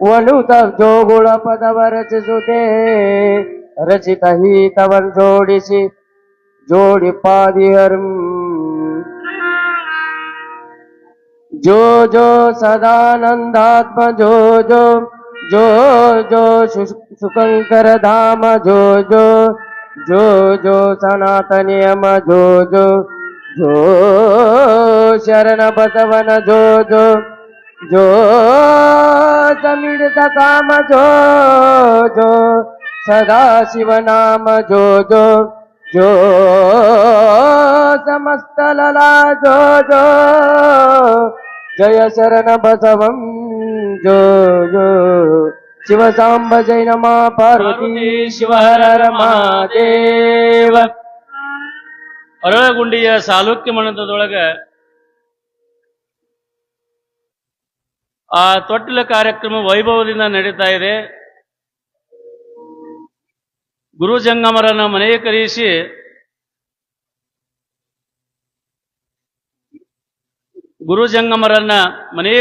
ವನುತ ಜೋಗುಳ ಪದವ ರಚಿಸುತ್ತೆ ರಚಿತ ಹೀತವನ್ ಜೋಡಿಸಿ ಜೋಡಿ ಪಾದಿಯರು जो जो सदानंदात्म जो जो जो जो सुशंकर धाम जो जो जो जो सनातनियम जो जो जो शरण बसवन जो जो जो समित काम जो जो सदा शिव नाम जो जो जो समस्त लला जो जो जय शरण बसवं जो जो शिव सांब जय नमा पार्वती शिव हर हर महादेव ಅರಳಗುಂಡಿಯ ಸಾಲುಕ್ಯ ಮಠದೊಳಗ ಆ ತೊಟ್ಟಿಲ ಕಾರ್ಯಕ್ರಮ ವೈಭವದಿಂದ ನಡೀತಾ ಇದೆ. ಗುರು ಜಂಗಮರನ್ನ ಮನೆಗೆ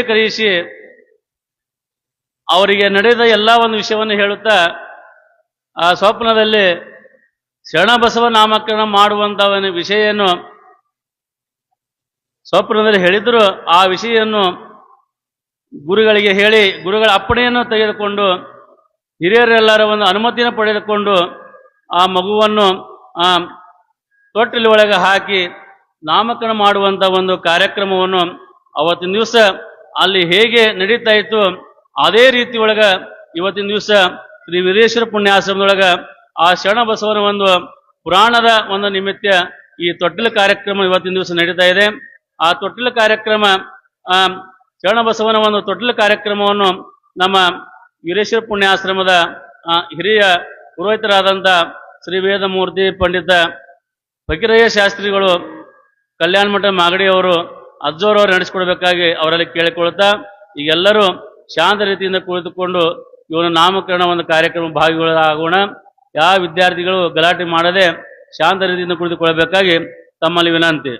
ಕರೆಯಿಸಿ ಅವರಿಗೆ ನಡೆದ ಎಲ್ಲ ಒಂದು ವಿಷಯವನ್ನು ಹೇಳುತ್ತಾ ಆ ಸ್ವಪ್ನದಲ್ಲಿ ಶರಣಬಸವ ನಾಮಕರಣ ಮಾಡುವಂತ ಒಂದು ವಿಷಯವನ್ನು ಸ್ವಪ್ನದಲ್ಲಿ ಹೇಳಿದ್ರು. ಆ ವಿಷಯವನ್ನು ಗುರುಗಳಿಗೆ ಹೇಳಿ ಗುರುಗಳ ಅಪ್ಪಣೆಯನ್ನು ತೆಗೆದುಕೊಂಡು ಹಿರಿಯರೆಲ್ಲರ ಒಂದು ಅನುಮತಿಯನ್ನು ಪಡೆದುಕೊಂಡು ಆ ಮಗುವನ್ನು ತೊಟ್ಟಿಲ ಒಳಗೆ ಹಾಕಿ ನಾಮಕರಣ ಮಾಡುವಂತ ಒಂದು ಕಾರ್ಯಕ್ರಮವನ್ನು ಅವತ್ತಿನ ದಿವಸ ಅಲ್ಲಿ ಹೇಗೆ ನಡೀತಾ ಇತ್ತು ಅದೇ ರೀತಿ ಒಳಗ ಇವತ್ತಿನ ದಿವಸ ಶ್ರೀ ವೀರೇಶ್ವರ ಪುಣ್ಯಾಶ್ರಮದೊಳಗ ಆ ಶರಣಬಸವನ ಒಂದು ಪುರಾಣದ ಒಂದು ನಿಮಿತ್ತ ಈ ತೊಟ್ಟಿಲ ಕಾರ್ಯಕ್ರಮ ಇವತ್ತಿನ ದಿವಸ ನಡೀತಾ ಇದೆ. ಆ ತೊಟ್ಟಿಲ ಕಾರ್ಯಕ್ರಮ ಶರಣಬಸವನ ಒಂದು ತೊಟ್ಟಿಲ ಕಾರ್ಯಕ್ರಮವನ್ನು ನಮ್ಮ ವೀರೇಶ್ವರ ಪುಣ್ಯಾಶ್ರಮದ ಹಿರಿಯ ಪುರೋಹಿತರಾದಂಥ ಶ್ರೀ ವೇದಮೂರ್ತಿ ಪಂಡಿತ ಫಕೀರಯ್ಯ ಶಾಸ್ತ್ರಿಗಳು ಕಲ್ಯಾಣ ಮಠ ಮಾಗಡಿಯವರು ಅಜ್ಜೋರವರು ನಡೆಸಿಕೊಡ್ಬೇಕಾಗಿ ಅವರಲ್ಲಿ ಕೇಳಿಕೊಳ್ಳುತ್ತಾ ಈಗೆಲ್ಲರೂ ಶಾಂತ ರೀತಿಯಿಂದ ಕುಳಿತುಕೊಂಡು ಇವನ ನಾಮಕರಣ ಒಂದು ಕಾರ್ಯಕ್ರಮ ಭಾಗಿಗಳಾಗೋಣ. ಯಾವ ವಿದ್ಯಾರ್ಥಿಗಳು ಗಲಾಟೆ ಮಾಡದೆ ಶಾಂತ ರೀತಿಯಿಂದ ಕುಳಿತುಕೊಳ್ಳಬೇಕಾಗಿ ತಮ್ಮಲ್ಲಿ ವಿನಂತಿ.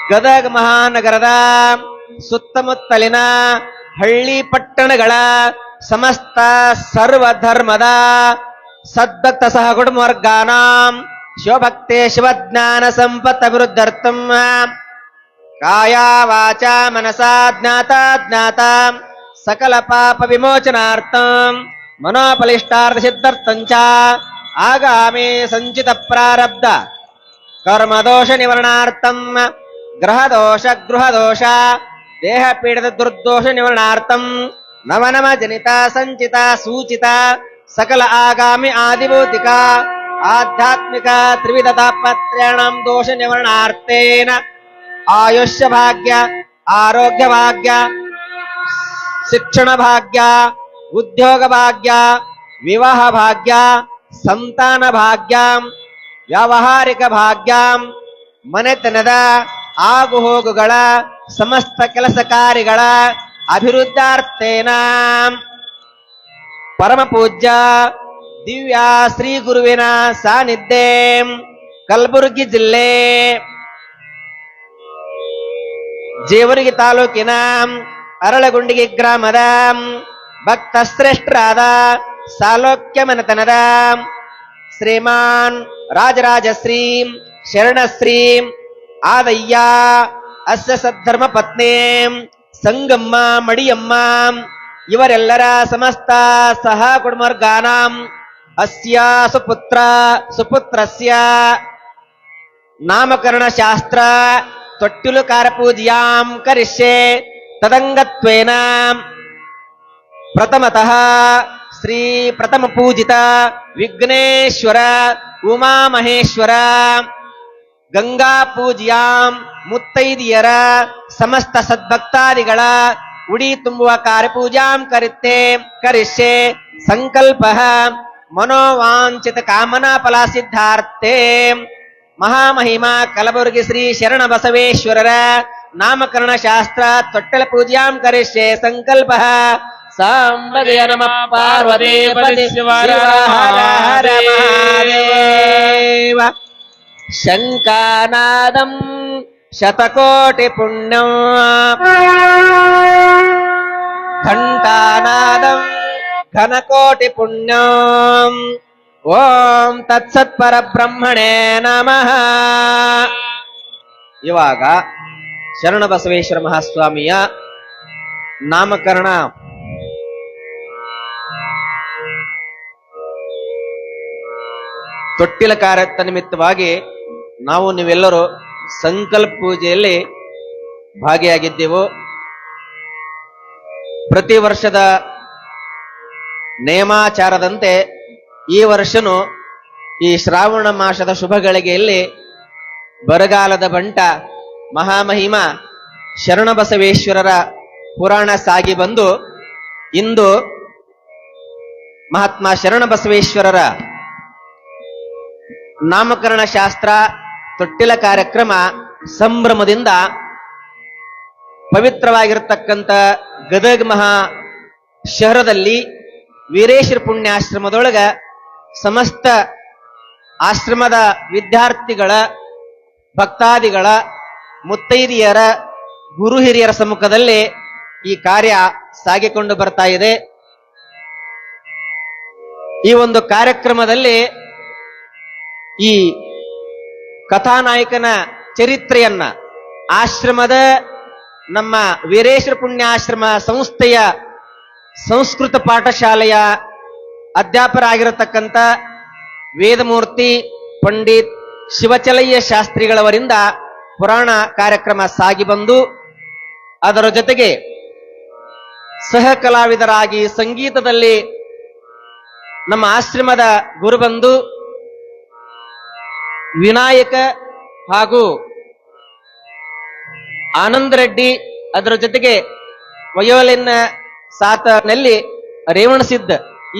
ಗದಗ ಮಹಾನಗರದ ಸುತ್ತಮುತ್ತಲಿನ ಹಳ್ಳಿ ಪಟ್ಟಣಗಳ ಸಮಸ್ತ ಸರ್ವಧರ್ಮದ ಸದ್ಭಕ್ತ ಸಹಕುಟುಂಬವರ್ಗಾನಾಂ ಶಿವಭಕ್ತೆ ಶಿವಜ್ಞಾನ ಸಂಪತ್ ಅಭಿವೃದ್ಧರ್ಥಂ ಕಾಯ ವಾಚ ಮನಸಾ ಜ್ಞಾತಾ ಜ್ಞಾತ ಸಕಲ ಪಾಪ ವಿಮೋಚನಾರ್ಥಂ ಮನೋಬಲಿಷ್ಟಾರ್ಥ ಸಿದ್ಧಾರ್ಥಂ ಚ ಆಗಾಮಿ ಸಂಚಿತ ಪ್ರಾರಬ್ಧ ಕರ್ಮದೋಷ ನಿವಾರಣಾರ್ಥಂ ಗ್ರಹದೋಷ ಗೃಹದೋಷ ದೇಹ ಪೀಡಿತ ದುರ್ದೋಷ ನಿವಾರಣಾರ್ಥಂ ನವನಮ ಜನಿತ ಸಂಚಿತ ಸೂಚಿತ ಸಕಲ ಆಗಾಮಿ ಆದಿಭೌತಿಕ ಆಧ್ಯಾತ್ಮಿಕ ತ್ರಿವಿಧ ತಾಪತ್ರಯಾಣಾಂ ದೋಷ ನಿವಾರಣಾರ್ಥೇನ ಆಯುಷ್ಯ ಭಾಗ್ಯ ಆರೋಗ್ಯ ಭಾಗ್ಯ ಶಿಕ್ಷಣ ಭಾಗ್ಯ ಉದ್ಯೋಗ ಭಾಗ್ಯ ವಿವಾಹ ಭಾಗ್ಯ ಸಂತಾನ ಭಾಗ್ಯ ವ್ಯಾವಹಾರಿಕ ಭಾಗ್ಯ ಮನೆತನದ ಆಗು ಹೋಗುಗಳ ಸಮಸ್ತ ಕೆಲಸ ಕಾರ್ಯಗಳ ಅಭಿವೃದ್ಧಾರ್ಥೇನ ಪರಮ ಪೂಜ್ಯ ದಿವ್ಯ ಶ್ರೀ ಗುರುವಿನ ಸಾನ್ನಿಧ್ಯ ಕಲಬುರಗಿ ಜಿಲ್ಲೆ ಜೇವರ್ಗಿ ತಾಲೂಕಿನ ಅರಳಗುಂಡಿಗೆ ಗ್ರಾಮದ ಭಕ್ತ ಶ್ರೇಷ್ಠರಾದ ಸಾಲೋಕ್ಯ ಮನೆತನದ ಶ್ರೀಮಾನ್ ರಾಜರಾಜಶ್ರೀ ಶರಣಶ್ರೀ ಆದಯ್ಯ ಅಸ್ಯ ಸದ್ಧರ್ಮ ಪತ್ನಿ ಸಂಗಮ್ಮ ಮಡಿಯಮ್ಮ ಇವರೆಲ್ಲರ ಸಮಸ್ತ ಸಹ ಕುಟುಂಬರ್ಗಾನಾಂ ಅಸ್ಯ ಸುಪುತ್ರಸ್ಯ ನಾಮಕರಣ ಶಾಸ್ತ್ರ ತೊಟ್ಟಿಲುಕಾರ ಪೂಜ್ಯಾಂ ಕರಿಷ್ಯೆ ತದಂಗತ್ವೇನ ಪ್ರಥಮತಃ ಶ್ರೀ ಪ್ರಥಮ ಪೂಜಿತ ವಿಘ್ನೇಶ್ವರ ಉಮಾಮಹೇಶ್ವರ ಗಂಗಾ ಪೂಜ್ಯಾಂ ಮುತ್ತೈದಿಯರ ಸಮಸ್ತ ಸದ್ಭಕ್ತಾದಿಗಳ ಉಡಿ ತುಂಬುವ ಕಾರ್ಯಪೂಜಾಂ ಕರಿಷ್ಯೆ ಸಂಕಲ್ಪ ಮನೋವಾಂಚಿತ ಕಾಮನಾ ಫಲ ಸಿದ್ಧಾರ್ಥೆ ಮಹಾಮಹಿಮಾ ಕಲಬುರಗಿ ಶ್ರೀ ಶರಣ ಬಸವೇಶ್ವರರ ನಾಮಕರಣ ಶಾಸ್ತ್ರ ತೊಟ್ಟಲ ಪೂಜಾಂ ಕರಿಷ್ಯೆ ಸಂಕಲ್ಪ ಸಾಂಬದಯ ನಮಃ ಪಾರ್ವತಿ ಪತಿ ಶಿವ ಹರ ಹರ ಮಹಾದೇವ ಶಂಕಾನಾದಂ ಶತಕೋಟಿ ಪುಣ್ಯಂ ಘಂಟಾನಾದಂ ಘನಕೋಟಿ ಪುಣ್ಯಂ ಓಂ ತತ್ಸತ್ ಪರಬ್ರಹ್ಮಣೇ ನಮಃ. ಇವಾಗ ಶರಣ ಬಸವೇಶ್ವರ ಮಹಾಸ್ವಾಮಿಯ ನಾಮಕರಣ ತೊಟ್ಟಿಲ ಕಾರ್ಯ ನಿಮಿತ್ತವಾಗಿ ನಾವು ನೀವೆಲ್ಲರೂ ಸಂಕಲ್ಪ ಪೂಜೆಯಲ್ಲಿ ಭಾಗಿಯಾಗಿದ್ದೆವು. ಪ್ರತಿ ವರ್ಷದ ನೇಮಾಚಾರದಂತೆ ಈ ವರ್ಷನೂ ಈ ಶ್ರಾವಣ ಮಾಸದ ಶುಭ ಗಳಿಗೆಯಲ್ಲಿ ಬರಗಾಲದ ಬಂಟ ಮಹಾಮಹಿಮ ಶರಣಬಸವೇಶ್ವರರ ಪುರಾಣ ಸಾಗಿ ಬಂದು ಇಂದು ಮಹಾತ್ಮ ಶರಣಬಸವೇಶ್ವರರ ನಾಮಕರಣ ಶಾಸ್ತ್ರ ತೊಟ್ಟಿಲ ಕಾರ್ಯಕ್ರಮ ಸಂಭ್ರಮದಿಂದ ಪವಿತ್ರವಾಗಿರತಕ್ಕಂಥ ಗದಗ ಮಹಾ ಶಹರದಲ್ಲಿ ವೀರೇಶ್ವರ ಪುಣ್ಯಾಶ್ರಮದೊಳಗ ಸಮಸ್ತ ಆಶ್ರಮದ ವಿದ್ಯಾರ್ಥಿಗಳ ಭಕ್ತಾದಿಗಳ ಮುತ್ತೈದಿಯರ ಗುರು ಹಿರಿಯರ ಸಮ್ಮುಖದಲ್ಲಿ ಈ ಕಾರ್ಯ ಸಾಗಿಕೊಂಡು ಬರ್ತಾ ಇದೆ. ಈ ಒಂದು ಕಾರ್ಯಕ್ರಮದಲ್ಲಿ ಈ ಕಥಾನಾಯಕನ ಚರಿತ್ರೆಯನ್ನ ಆಶ್ರಮದ ನಮ್ಮ ವೀರೇಶ್ವರ ಪುಣ್ಯಾಶ್ರಮ ಸಂಸ್ಥೆಯ ಸಂಸ್ಕೃತ ಪಾಠಶಾಲೆಯ ಅಧ್ಯಾಪಕರಾಗಿರತಕ್ಕಂಥ ವೇದಮೂರ್ತಿ ಪಂಡಿತ್ ಶಿವಚಲಯ್ಯ ಶಾಸ್ತ್ರಿಗಳವರಿಂದ ಪುರಾಣ ಕಾರ್ಯಕ್ರಮ ಸಾಗಿ ಬಂದು ಅದರ ಜೊತೆಗೆ ಸಹ ಕಲಾವಿದರಾಗಿ ಸಂಗೀತದಲ್ಲಿ ನಮ್ಮ ಆಶ್ರಮದ ಗುರುಬಂಧು ವಿನಾಯಕ ಹಾಗೂ ಆನಂದ ರೆಡ್ಡಿ, ಅದರ ಜೊತೆಗೆ ವಯೋಲಿನ್ ಸಾತನಲ್ಲಿ ರೇವಣಸಿದ್ಧ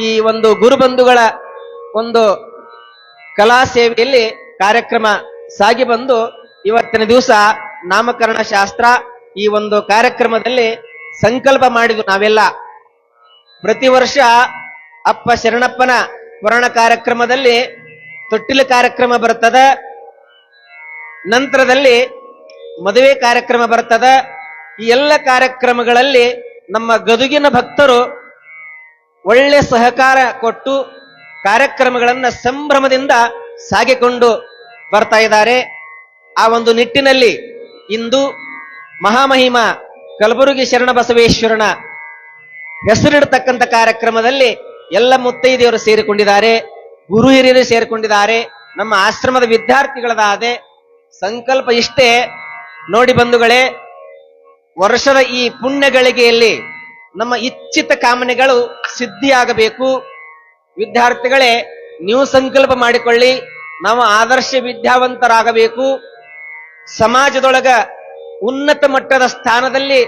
ಈ ಒಂದು ಗುರುಬಂಧುಗಳ ಒಂದು ಕಲಾ ಸೇವೆಯಲ್ಲಿ ಕಾರ್ಯಕ್ರಮ ಸಾಗಿ ಬಂದು ಇವತ್ತಿನ ದಿವಸ ನಾಮಕರಣ ಶಾಸ್ತ್ರ ಈ ಒಂದು ಕಾರ್ಯಕ್ರಮದಲ್ಲಿ ಸಂಕಲ್ಪ ಮಾಡಿದ್ವು. ನಾವೆಲ್ಲ ಪ್ರತಿ ವರ್ಷ ಅಪ್ಪ ಶರಣಪ್ಪನ ಪುರಾಣ ಕಾರ್ಯಕ್ರಮದಲ್ಲಿ ತೊಟ್ಟಿಲ ಕಾರ್ಯಕ್ರಮ ಬರ್ತದ, ನಂತರದಲ್ಲಿ ಮದುವೆ ಕಾರ್ಯಕ್ರಮ ಬರ್ತದ. ಈ ಎಲ್ಲ ಕಾರ್ಯಕ್ರಮಗಳಲ್ಲಿ ನಮ್ಮ ಗದುಗಿನ ಭಕ್ತರು ಒಳ್ಳೆ ಸಹಕಾರ ಕೊಟ್ಟು ಕಾರ್ಯಕ್ರಮಗಳನ್ನ ಸಂಭ್ರಮದಿಂದ ಸಾಗಿಕೊಂಡು ಬರ್ತಾ ಇದ್ದಾರೆ. ಆ ಒಂದು ನಿಟ್ಟಿನಲ್ಲಿ ಇಂದು ಮಹಾಮಹಿಮ ಕಲಬುರಗಿ ಶರಣ ಬಸವೇಶ್ವರನ ಹೆಸರಿಡತಕ್ಕಂಥ ಕಾರ್ಯಕ್ರಮದಲ್ಲಿ ಎಲ್ಲ ಮುತ್ತೈದೆಯರು ಸೇರಿಕೊಂಡಿದ್ದಾರೆ, ಗುರು ಹಿರಿಯರು ಸೇರಿಕೊಂಡಿದ್ದಾರೆ, ನಮ್ಮ ಆಶ್ರಮದ ವಿದ್ಯಾರ್ಥಿಗಳದಾದೆ. ಸಂಕಲ್ಪ ಇಷ್ಟೇ ನೋಡಿ ಬಂಧುಗಳೇ, ವರ್ಷದ ಈ ಪುಣ್ಯ ಗಳಿಗೆಯಲ್ಲಿ ನಮ್ಮ ಇಚ್ಛಿತ ಕಾಮನೆಗಳು ಸಿದ್ಧಿಯಾಗಬೇಕು. ವಿದ್ಯಾರ್ಥಿಗಳೇ, ನೀವು ಸಂಕಲ್ಪ ಮಾಡಿಕೊಳ್ಳಿ, ನಾವು ಆದರ್ಶ ವಿದ್ಯಾವಂತರಾಗಬೇಕು, ಸಮಾಜದೊಳಗ ಉನ್ನತ ಮಟ್ಟದ ಸ್ಥಾನದಲ್ಲಿ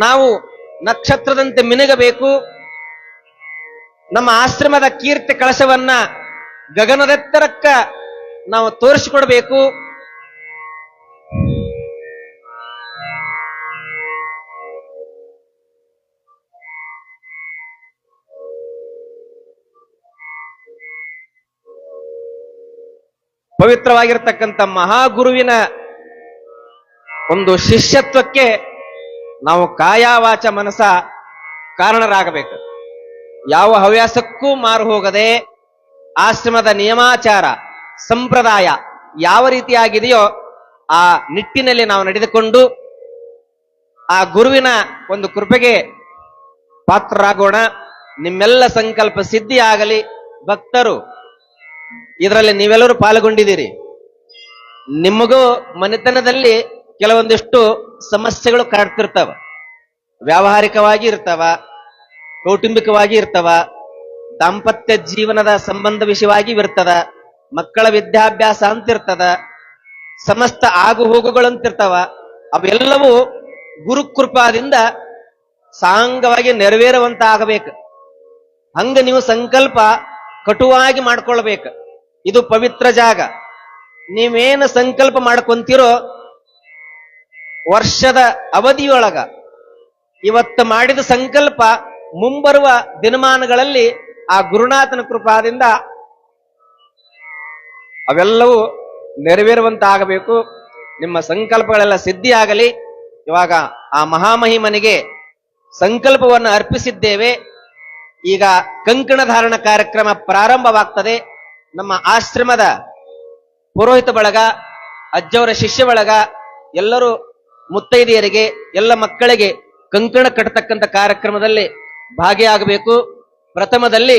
ನಾವು ನಕ್ಷತ್ರದಂತೆ ಮಿನುಗಬೇಕು, ನಮ್ಮ ಆಶ್ರಮದ ಕೀರ್ತಿ ಕಳಶವನ್ನ ಗಗನದೆತ್ತರಕ್ಕ ನಾವು ತೋರಿಸಿಕೊಡ್ಬೇಕು. ಪವಿತ್ರವಾಗಿರತಕ್ಕಂಥ ಮಹಾಗುರುವಿನ ಒಂದು ಶಿಷ್ಯತ್ವಕ್ಕೆ ನಾವು ಕಾಯ ವಾಚ ಮನಸ ಕಾರಣರಾಗಬೇಕು. ಯಾವ ಹವ್ಯಾಸಕ್ಕೂ ಮಾರು ಹೋಗದೆ ಆಶ್ರಮದ ನಿಯಮಾಚಾರ ಸಂಪ್ರದಾಯ ಯಾವ ರೀತಿಯಾಗಿದೆಯೋ ಆ ನಿಟ್ಟಿನಲ್ಲಿ ನಾವು ನಡೆದುಕೊಂಡು ಆ ಗುರುವಿನ ಒಂದು ಕೃಪೆಗೆ ಪಾತ್ರರಾಗೋಣ. ನಿಮ್ಮೆಲ್ಲ ಸಂಕಲ್ಪ ಸಿದ್ಧಿ ಆಗಲಿ. ಭಕ್ತರು ಇದರಲ್ಲಿ ನೀವೆಲ್ಲರೂ ಪಾಲ್ಗೊಂಡಿದ್ದೀರಿ. ನಿಮಗೂ ಮನೆತನದಲ್ಲಿ ಕೆಲವೊಂದಿಷ್ಟು ಸಮಸ್ಯೆಗಳು ಕಾಡ್ತಿರ್ತಾವ. ವ್ಯಾವಹಾರಿಕವಾಗಿ ಇರ್ತಾವ, ಕೌಟುಂಬಿಕವಾಗಿ ಇರ್ತಾವ, ದಾಂಪತ್ಯ ಜೀವನದ ಸಂಬಂಧ ವಿಷಯವಾಗಿ ಇರ್ತದ, ಮಕ್ಕಳ ವಿದ್ಯಾಭ್ಯಾಸ ಅಂತಿರ್ತದ, ಸಮಸ್ತ ಆಗು ಹೋಗುಗಳಂತಿರ್ತಾವ. ಅವೆಲ್ಲವೂ ಗುರುಕೃಪಾದಿಂದ ಸಾಂಗವಾಗಿ ನೆರವೇರುವಂತ ಆಗಬೇಕು. ಹಂಗ ನೀವು ಸಂಕಲ್ಪ ಕಟುವಾಗಿ ಮಾಡ್ಕೊಳ್ಬೇಕು. ಇದು ಪವಿತ್ರ ಜಾಗ. ನೀವೇನು ಸಂಕಲ್ಪ ಮಾಡ್ಕೊಂತೀರೋ ವರ್ಷದ ಅವಧಿಯೊಳಗ ಇವತ್ತು ಮಾಡಿದ ಸಂಕಲ್ಪ ಮುಂಬರುವ ದಿನಮಾನಗಳಲ್ಲಿ ಆ ಗುರುನಾಥನ ಕೃಪಾದಿಂದ ಅವೆಲ್ಲವೂ ನೆರವೇರುವಂತ ಆಗಬೇಕು. ನಿಮ್ಮ ಸಂಕಲ್ಪಗಳೆಲ್ಲ ಸಿದ್ಧಿಯಾಗಲಿ. ಇವಾಗ ಆ ಮಹಾಮಹಿಮನಿಗೆ ಸಂಕಲ್ಪವನ್ನು ಅರ್ಪಿಸಿದ್ದೇವೆ. ಈಗ ಕಂಕಣ ಧಾರಣ ಕಾರ್ಯಕ್ರಮ ಪ್ರಾರಂಭವಾಗ್ತದೆ. ನಮ್ಮ ಆಶ್ರಮದ ಪುರೋಹಿತ ಬಳಗ, ಅಜ್ಜವರ ಶಿಷ್ಯ ಬಳಗ, ಎಲ್ಲರೂ ಮುತ್ತೈದೆಯರಿಗೆ, ಎಲ್ಲ ಮಕ್ಕಳಿಗೆ ಕಂಕಣ ಕಟ್ಟತಕ್ಕಂಥ ಕಾರ್ಯಕ್ರಮದಲ್ಲಿ ಭಾಗಿಯಾಗಬೇಕು. ಪ್ರಥಮದಲ್ಲಿ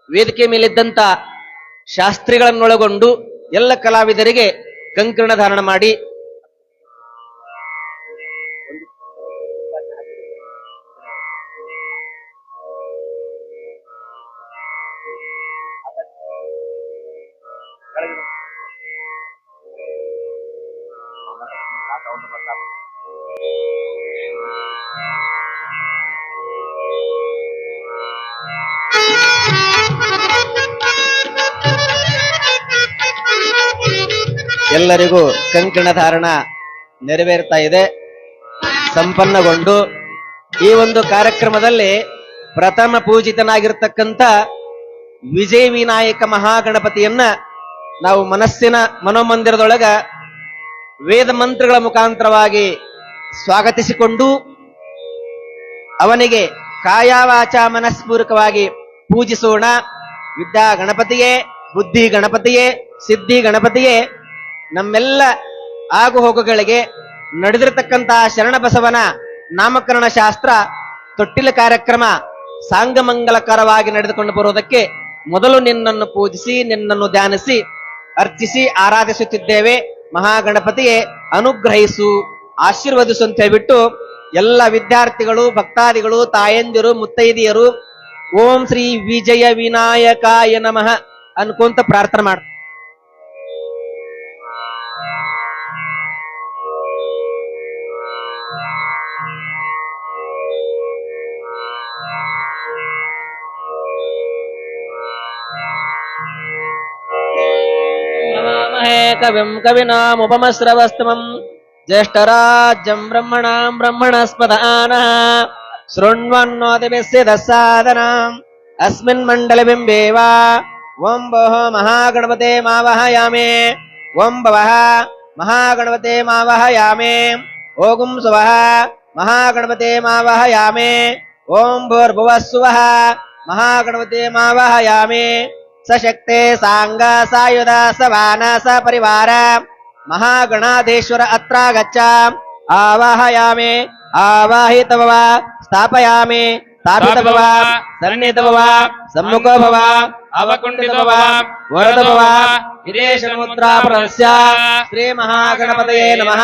ವೇದಿಕೆ ಮೇಲಿದ್ದಂತ ಶಾಸ್ತ್ರಿಗಳನ್ನೊಳಗೊಂಡು ಎಲ್ಲ ಕಲಾವಿದರಿಗೆ ಕಂಕಣ ಧಾರಣ ಮಾಡಿ ಎಲ್ಲರಿಗೂ ಕಂಕಣ ಧಾರಣ ನೆರವೇರ್ತಾ ಇದೆ, ಸಂಪನ್ನಗೊಂಡು. ಈ ಒಂದು ಕಾರ್ಯಕ್ರಮದಲ್ಲಿ ಪ್ರಥಮ ಪೂಜಿತನಾಗಿರ್ತಕ್ಕಂಥ ವಿಜಯ ವಿನಾಯಕ ಮಹಾಗಣಪತಿಯನ್ನ ನಾವು ಮನಸ್ಸಿನ ಮನೋಮಂದಿರದೊಳಗ ವೇದ ಮಂತ್ರಗಳ ಮುಖಾಂತರವಾಗಿ ಸ್ವಾಗತಿಸಿಕೊಂಡು ಅವನಿಗೆ ಕಾಯವಾಚ ಮನಸ್ಪೂರ್ವಕವಾಗಿ ಪೂಜಿಸೋಣ. ವಿದ್ಯಾ ಗಣಪತಿಯೇ, ಬುದ್ಧಿ ಗಣಪತಿಯೇ, ಸಿದ್ಧಿ ಗಣಪತಿಯೇ, ನಮ್ಮೆಲ್ಲ ಆಗು ಹೋಗುಗಳಿಗೆ ನಡೆದಿರತಕ್ಕಂತಹ ಶರಣಬಸವನ ನಾಮಕರಣ ಶಾಸ್ತ್ರ ತೊಟ್ಟಿಲ ಕಾರ್ಯಕ್ರಮ ಸಾಂಗಮಂಗಲಕರವಾಗಿ ನಡೆದುಕೊಂಡು ಬರುವುದಕ್ಕೆ ಮೊದಲು ನಿನ್ನನ್ನು ಪೂಜಿಸಿ, ನಿನ್ನನ್ನು ಧ್ಯಾನಿಸಿ, ಅರ್ಚಿಸಿ ಆರಾಧಿಸುತ್ತಿದ್ದೇವೆ. ಮಹಾಗಣಪತಿಯೇ ಅನುಗ್ರಹಿಸು, ಆಶೀರ್ವದಿಸು ಅಂತ ಹೇಳ್ಬಿಟ್ಟು ಎಲ್ಲ ವಿದ್ಯಾರ್ಥಿಗಳು, ಭಕ್ತಾದಿಗಳು, ತಾಯಂದಿರು, ಮುತ್ತೈದಿಯರು ಓಂ ಶ್ರೀ ವಿಜಯ ವಿನಾಯಕಾಯ ನಮಃ ಅನ್ಕೊಂತ ಪ್ರಾರ್ಥನೆ ಮಾಡ. ಕವಿಂ ಕವಿನಾಮುಪಮಸ್ರವಸ್ತಮಂ ಜ್ಯೇಷ್ಠರಾಜ್ಯಂ ಬ್ರಹ್ಮಣಾಂ ಬ್ರಹ್ಮಣಸ್ಪದ ಆನಃ ಶೃಣ್ವನ್ನೋತಿಭಿಸ್ಯ ದಸ್ಸಾದನಾಂ ಅಸ್ಮಿನ್ ಮಂಡಲ ಬಿಂಬೇವ ಓಂ ಭೋಃ ಮಹಾಗಣಪತೆ ಮಾವಹಯಾಮೇ. ಓಂ ಭವಃ ಮಹಾಗಣಪತೆ ಮಾವಹಯಾಮೇ. ಓಂ ಸುವಃ ಮಹಾಗಣಪತೆ ಮಾವಹಯಾಮೇ. ಓಂ ಭೂರ್ಭುವಃ ಸ್ವಃ ಮಹಾಗಣಪತೆ ಮಾವಹಯಾಮೇ. ಸಶಕ್ತೆ ಸಾಂಗ ಸಾಯುಧ ಸವಾನ ಸಪರಿವಾರ ಮಹಾಗಣಾಧೀಶ್ವರ ಅತ್ರಾಗಚ್ಚ. ಆವಾಹಯಾಮೆ ಆವಾಹಿತ ಭವ ಸ್ಥಾಪಯಾಮಿ ಸ್ಥಾಪಿತ ಭವ ಸನ್ನಿಹಿತ ಭವ ಸಮ್ಮುಖೋ ಭವ ಅವಕುಂಠಿತ ಭವ ವರದ ಭವ ವಿದೇಶ ಮುದ್ರಾ ಪ್ರದಸ್ಯ. ಶ್ರೀ ಮಹಾಗಣಪತಯೇ ನಮಃ.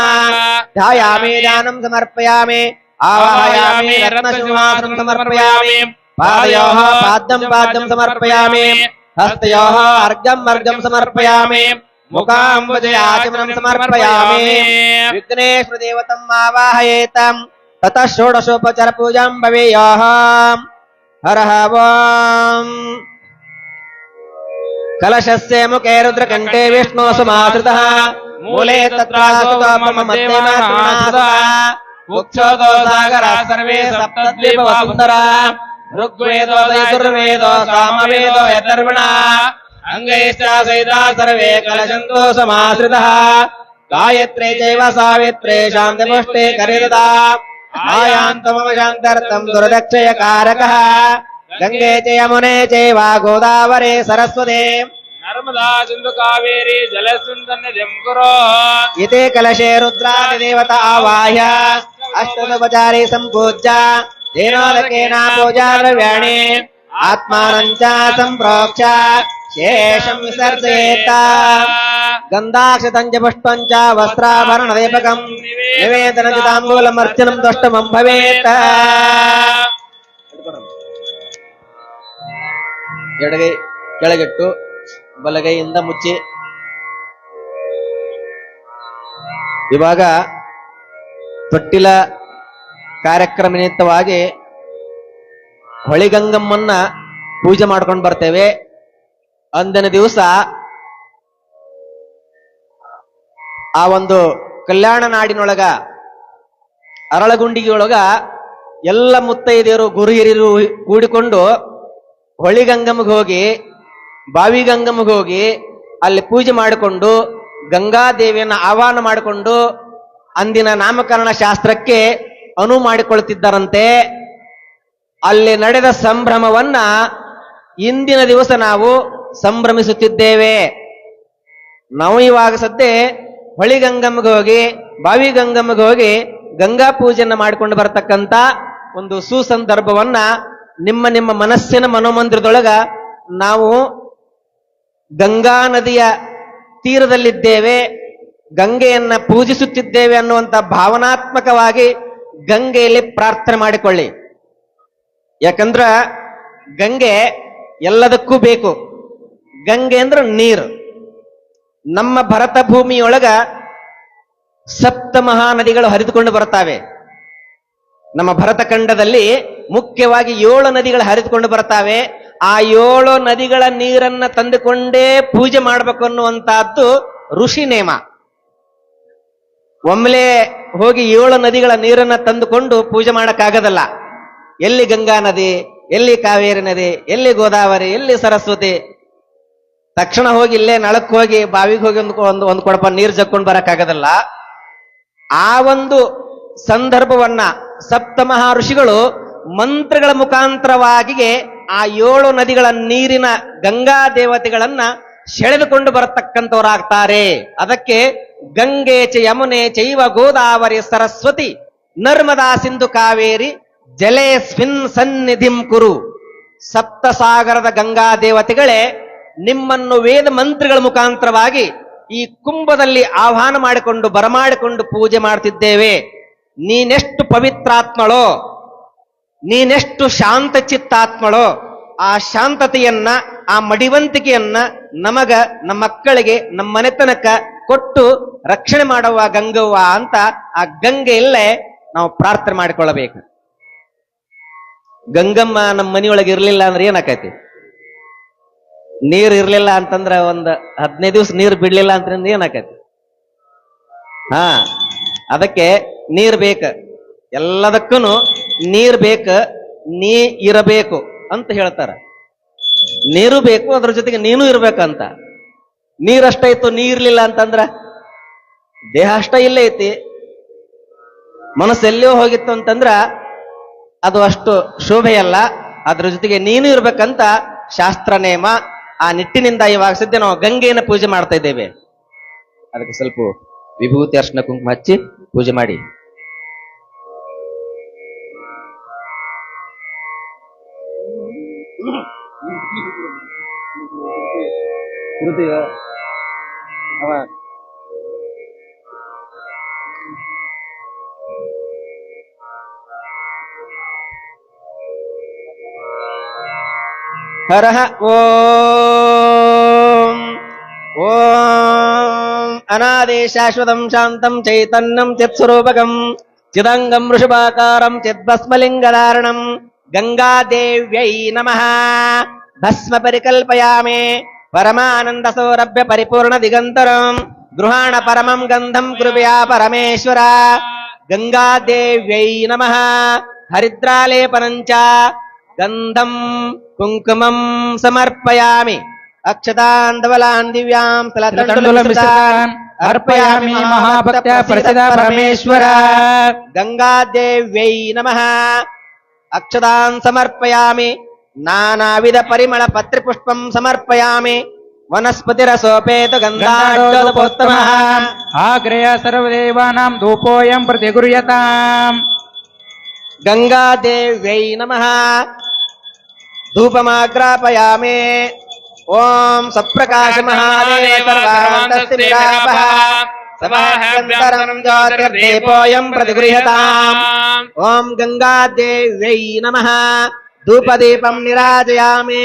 ಧ್ಯಾಯಾಮಿ ಧ್ಯಾನಂ ಸಮರ್ಪಯಾಮಿ. ಆವಾಹಯಾಮಿ ರತ್ನಸಿಂಹಾಸನಂ ಸಮರ್ಪಯಾಮಿ. ಪಾದಯೋಃ ಪಾದ್ಯಂ ಪಾದ್ಯಂ ಸಮರ್ಪಯಾಮಿ. ಹಸ್ತಯೋಃ ಅರ್ಘ್ಯಂ ಅರ್ಘ್ಯಂ ಸಮರ್ಪಯಾಮಿ. ಮುಖಾಂಬುಜೆ ಆಚಮನಂ ಸಮರ್ಪಯಾಮಿ. ವಿಘ್ನೇಶ್ವರ ದೇವತಂ ಆವಾಹಯೇತಂ. ತತಃ ಷೋಡಶೋಪಚಾರ ಪೂಜಾಂ ಭವೇಯಃ. ಹರಃ ಓಂ. ಕಲಶಸ್ಯ ಮುಖೇ ರುದ್ರಕಂಠೇ ವಿಷ್ಣು ಸಮಾಶ್ರಿತಃ. ಮೂಲೆ ತತ್ರಾಸುತಮಧ್ಯಮಾತ್ಮನಾಥಃ. ಉಕ್ಷೋದೋ ಸಾಗರ ಸರ್ವೇ ಸಪ್ತದ್ವೀಪ ವಸುಂಧರ. ಋಗ್ವೇದೋ ಯಜುರ್ವೇದೋ ಸಾಮವೇದೋ ಯಥರ್ವಣ. ಅಂಗೈಶ್ಚ ಸಹಿತಾ ಸರ್ವೇ ಕಲಶಂತೋ ಸಮಾಶ್ರಿತಃ. ಗಾಯತ್ರಿ ಚೈವ ಸಾವಿತ್ರಿ ಶಾಂತಿಪುಷ್ಟೇ ಕರಿದತಾ. ಆಯಾಂತಮವಶಾಂತರ್ಥಂ ದುರ್ದಕ್ಷಯ ಕಾರಕಃ. ಗಂಗೆ ಚ ಯಮುನೆ ಚೈವ ಗೋದಾವರಿ ಸರಸ್ವತಿ ನರ್ಮದಾ ಸಿಂಧು ಕಾವೇರಿ ಜಲಸ್ಮಿನ್ ಸನ್ನಿಧಿಂ ಕುರು. ಇತಿ ಕಲಶೇ ರುದ್ರಾದಿ ದೇವತಾ ಆವಾಹ್ಯ ಅಷ್ಟೋಪಚಾರೇ ಸಂಪೂಜ್ಯ ತೇನೋದಕೇನ ಪೂಜಾ ದ್ರವ್ಯಾಣಿ ಆತ್ಮಾನಂಚ ಸಂಪ್ರೋಕ್ಷ ಶೇಷಂ ವಿಸರ್ಜಯೇತ ಗಂಧಾಕ್ಷತಂಚ ಪುಷ್ಪಂಚ ವಸ್ತ್ರಾಭರಣ ದೀಪಕಂ ನಿವೇದನ ತಾಂಬೂಲಮರ್ಚನಂ ದುಷ್ಟಮಂ ಭವೇತ್. ಎಡಗೈ ಕೆಳಗಿಟ್ಟು ಬಲಗೈಯಿಂದ ಮುಚ್ಚಿ. ಇವಾಗ ತೊಟ್ಟಿಲ ಕಾರ್ಯಕ್ರಮ ನಿಮಿತ್ತವಾಗಿ ಹೊಳಿಗಂಗಮ್ಮನ್ನ ಪೂಜೆ ಮಾಡ್ಕೊಂಡು ಬರ್ತೇವೆ. ಅಂದಿನ ದಿವಸ ಆ ಒಂದು ಕಲ್ಯಾಣ ನಾಡಿನೊಳಗ ಅರಳಗುಂಡಿಗೆಯೊಳಗ ಎಲ್ಲ ಮುತ್ತೈದೆಯರು ಗುರು ಹಿರಿಯರು ಕೂಡಿಕೊಂಡು ಹೊಳಿಗಂಗಮ್ಗೆ ಹೋಗಿ ಬಾವಿಗಂಗಮ್ಗೆ ಹೋಗಿ ಅಲ್ಲಿ ಪೂಜೆ ಮಾಡಿಕೊಂಡು ಗಂಗಾದೇವಿಯನ್ನ ಆಹ್ವಾನ ಮಾಡಿಕೊಂಡು ಅಂದಿನ ನಾಮಕರಣ ಶಾಸ್ತ್ರಕ್ಕೆ ಅನುವು ಮಾಡಿಕೊಳ್ತಿದ್ದಾರಂತೆ. ಅಲ್ಲಿ ನಡೆದ ಸಂಭ್ರಮವನ್ನ ಇಂದಿನ ದಿವಸ ನಾವು ಸಂಭ್ರಮಿಸುತ್ತಿದ್ದೇವೆ. ನಾವು ಇವಾಗ ಸದ್ಯ ಹೊಳಿಗಂಗಮ್ಗೆ ಹೋಗಿ ಬಾವಿಗಂಗಮ್ಗೆ ಹೋಗಿ ಗಂಗಾ ಪೂಜೆಯನ್ನ ಮಾಡಿಕೊಂಡು ಬರತಕ್ಕಂತ ಒಂದು ಸುಸಂದರ್ಭವನ್ನ ನಿಮ್ಮ ನಿಮ್ಮ ಮನಸ್ಸಿನ ಮನೋಮಂದಿರದೊಳಗ ನಾವು ಗಂಗಾ ನದಿಯ ತೀರದಲ್ಲಿದ್ದೇವೆ, ಗಂಗೆಯನ್ನ ಪೂಜಿಸುತ್ತಿದ್ದೇವೆ ಅನ್ನುವಂಥ ಭಾವನಾತ್ಮಕವಾಗಿ ಗಂಗೆಯಲ್ಲಿ ಪ್ರಾರ್ಥನೆ ಮಾಡಿಕೊಳ್ಳಿ. ಯಾಕಂದ್ರ ಗಂಗೆ ಎಲ್ಲದಕ್ಕೂ ಬೇಕು. ಗಂಗೆ ಅಂದ್ರೆ ನೀರು. ನಮ್ಮ ಭರತ ಭೂಮಿಯೊಳಗ ಸಪ್ತ ಮಹಾನದಿಗಳು ಹರಿದುಕೊಂಡು ಬರ್ತಾವೆ. ನಮ್ಮ ಭರತ ಖಂಡದಲ್ಲಿ ಮುಖ್ಯವಾಗಿ 7 ನದಿಗಳು ಹರಿದುಕೊಂಡು ಬರ್ತಾವೆ. ಆ 7 ನದಿಗಳ ನೀರನ್ನ ತಂದುಕೊಂಡೇ ಪೂಜೆ ಮಾಡಬೇಕು ಅನ್ನುವಂತಹದ್ದು ಋಷಿ ನೇಮ. ಒಮ್ಮೆಲೆ ಹೋಗಿ 7 ನದಿಗಳ ನೀರನ್ನ ತಂದುಕೊಂಡು ಪೂಜೆ ಮಾಡಕ್ಕಾಗದಲ್ಲ. ಎಲ್ಲಿ ಗಂಗಾ ನದಿ, ಎಲ್ಲಿ ಕಾವೇರಿ ನದಿ, ಎಲ್ಲಿ ಗೋದಾವರಿ, ಎಲ್ಲಿ ಸರಸ್ವತಿ, ತಕ್ಷಣ ಹೋಗಿ ಇಲ್ಲೇ ನಳಕ್ಕೆ ಹೋಗಿ ಬಾವಿಗೆ ಹೋಗಿ ಒಂದು ಕೊಡಪ ನೀರು ಜಕ್ಕೊಂಡು ಬರಕ್ಕಾಗದಲ್ಲ. ಆ ಒಂದು ಸಂದರ್ಭವನ್ನ ಸಪ್ತಮಹಾ ಋಷಿಗಳು ಮಂತ್ರಗಳ ಮುಖಾಂತರವಾಗಿ ಆ 7 ನದಿಗಳ ನೀರಿನ ಗಂಗಾ ದೇವತೆಗಳನ್ನ ಸೆಳೆದುಕೊಂಡು ಬರತಕ್ಕಂಥವರಾಗ್ತಾರೆ. ಅದಕ್ಕೆ ಗಂಗೆ ಚ ಯಮುನೆ ಚೈವ ಗೋದಾವರಿ ಸರಸ್ವತಿ ನರ್ಮದಾ ಸಿಂಧು ಕಾವೇರಿ ಜಲೇಸ್ಮಿನ್ ಸನ್ನಿಧಿಂ ಕುರು. ಸಪ್ತ ಸಾಗರದ ಗಂಗಾ ದೇವತೆಗಳೇ ನಿಮ್ಮನ್ನು ವೇದ ಮಂತ್ರಗಳ ಮುಖಾಂತರವಾಗಿ ಈ ಕುಂಭದಲ್ಲಿ ಆಹ್ವಾನ ಮಾಡಿಕೊಂಡು ಬರಮಾಡಿಕೊಂಡು ಪೂಜೆ ಮಾಡ್ತಿದ್ದೇವೆ. ನೀನೆಷ್ಟು ಪವಿತ್ರಾತ್ಮಳೋ, ನೀನೆಷ್ಟು ಶಾಂತ ಚಿತ್ತಾತ್ಮಳೋ, ಆ ಶಾಂತತೆಯನ್ನ, ಆ ಮಡಿವಂತಿಕೆಯನ್ನ ನಮಗ, ನಮ್ಮ ಮಕ್ಕಳಿಗೆ, ನಮ್ಮ ಮನೆತನಕ ಕೊಟ್ಟು ರಕ್ಷಣೆ ಮಾಡುವ ಗಂಗವ್ವ ಅಂತ ಆ ಗಂಗೆಯಲ್ಲೇ ನಾವು ಪ್ರಾರ್ಥನೆ ಮಾಡಿಕೊಳ್ಳಬೇಕು. ಗಂಗಮ್ಮ ನಮ್ಮ ಮನೆಯೊಳಗೆ ಇರ್ಲಿಲ್ಲ ಅಂದ್ರೆ ಏನಾಕೈತಿ? ನೀರ್ ಇರ್ಲಿಲ್ಲ ಅಂತಂದ್ರ ಒಂದ್ 15 ದಿವಸ ನೀರ್ ಬಿಡ್ಲಿಲ್ಲ ಅಂತಂದ್ರೆ ಏನಾಕೈತಿ? ಅದಕ್ಕೆ ನೀರ್ ಬೇಕ, ಎಲ್ಲದಕ್ಕೂ ನೀರ್ ಬೇಕ, ನೀ ಇರಬೇಕು ಅಂತ ಹೇಳ್ತಾರ. ನೀರು ಬೇಕು, ಅದ್ರ ಜೊತೆಗೆ ನೀನು ಇರ್ಬೇಕಂತ. ನೀರಷ್ಟ ಇತ್ತು, ನೀ ಇರ್ಲಿಲ್ಲ ಅಂತಂದ್ರ ದೇಹ ಅಷ್ಟ ಇಲ್ಲೇ ಐತಿ, ಮನಸ್ಸೆಲ್ಲೋ ಹೋಗಿತ್ತು ಅಂತಂದ್ರ ಅದು ಅಷ್ಟು ಶೋಭೆಯಲ್ಲ. ಅದ್ರ ಜೊತೆಗೆ ನೀನು ಇರ್ಬೇಕಂತ ಶಾಸ್ತ್ರ ನೇಮ. ಆ ನಿಟ್ಟಿನಿಂದ ಇವಾಗ ಸದ್ಯ ನಾವು ಗಂಗೆಯನ್ನು ಪೂಜೆ ಮಾಡ್ತಾ ಇದ್ದೇವೆ. ಅದಕ್ಕೆ ಸ್ವಲ್ಪ ವಿಭೂತಿ ಅರ್ಶನ ಕುಂಕುಮ ಹಚ್ಚಿ ಪೂಜೆ ಮಾಡಿ. ಹರಃ ಓಂ ಓಂ ಅನಾದಿ ಶಾಶ್ವತಂ ಶಾಂತಂ ಚೈತನ್ಯಂ ಚಿತ್ಸ್ವರೂಪಕಂ ಚಿದಂಗಂ ವೃಷಭಾಕಾರಂ ಚಿದ್ಭಸ್ಮಲಿಂಗಧಾರಣಂ ಗಂಗಾದೇವ್ಯೈ ನಮಃ. ಭಸ್ಮ ಪರಿಕಲ್ಪಯಾಮಿ ಪರಮಾನಂದ ಸೌರಭ್ಯ ಪರಿಪೂರ್ಣ ದಿಗಂತರಂ ಗೃಹಾಣ ಪರಮಂ ಗಂಧಂ ಕೃಪಯಾ ಪರಮೇಶ್ವರ. ಗಂಗಾದೇವ್ಯೈ ನಮಃ. ಹರಿದ್ರಾಲೇಪನಂಚ ಗಂಧಂ ಕುಂಕುಮಂ ಸಮರ್ಪಯಾಮಿ. ಅಕ್ಷತಾನ್ ಧವಲಾನ್ ದಿವ್ಯಾಂ ತಲತಂಡುಲಮಿಶ್ರಿತಾನ್ ಅರ್ಪಯಾಮಿ ಮಹಾಭಕ್ತ್ಯ ಪ್ರಸಿದ್ಧ ಪರಮೇಶ್ವರ. ಗಂಗಾದೇವ್ಯೈ ನಮಃ. ಅಕ್ಷತಾನ್ ಸಮರ್ಪಯಾಮಿ. ನಾನಾವಿಧ ಪರಿಮಳ ಪತ್ರಿಪುಷ್ಪಂ ಸಮರ್ಪಯಾಮಿ. ವನಸ್ಪತಿರಸೋಪೇತು ಗಂಧಾಢ್ಯೋದಪೋತ್ತಮಃ ಆಗ್ರಯ ಸರ್ವದೇವಾನಾಂ ಧೂಪೋಯಂ ಪ್ರತಿಗೃಹ್ಯತಾಂ. ಗಂಗಾದೇವ್ಯೈ ನಮಃ. ಧೂಪಮಾಗ್ರಾಪಯಾಮಿ. ಓಂ ಸಪ್ರಕಾಶ ಮಹಾದೇವ ಸರ್ವಾಂತಸ್ಥಿರಾಪಃ ಸಮಾಹ್ಯಂತರಂ ಜ್ಯೋತಿರ್ದೀಪೋಯಂ ಪ್ರತಿಗೃಹ್ಯತಾಂ. ಓಂ ಗಂಗಾದೇವ್ಯೈ ನಮಃ. ಧೂಪದೀಪಂ ನಿರಾಜಯಾಮಿ.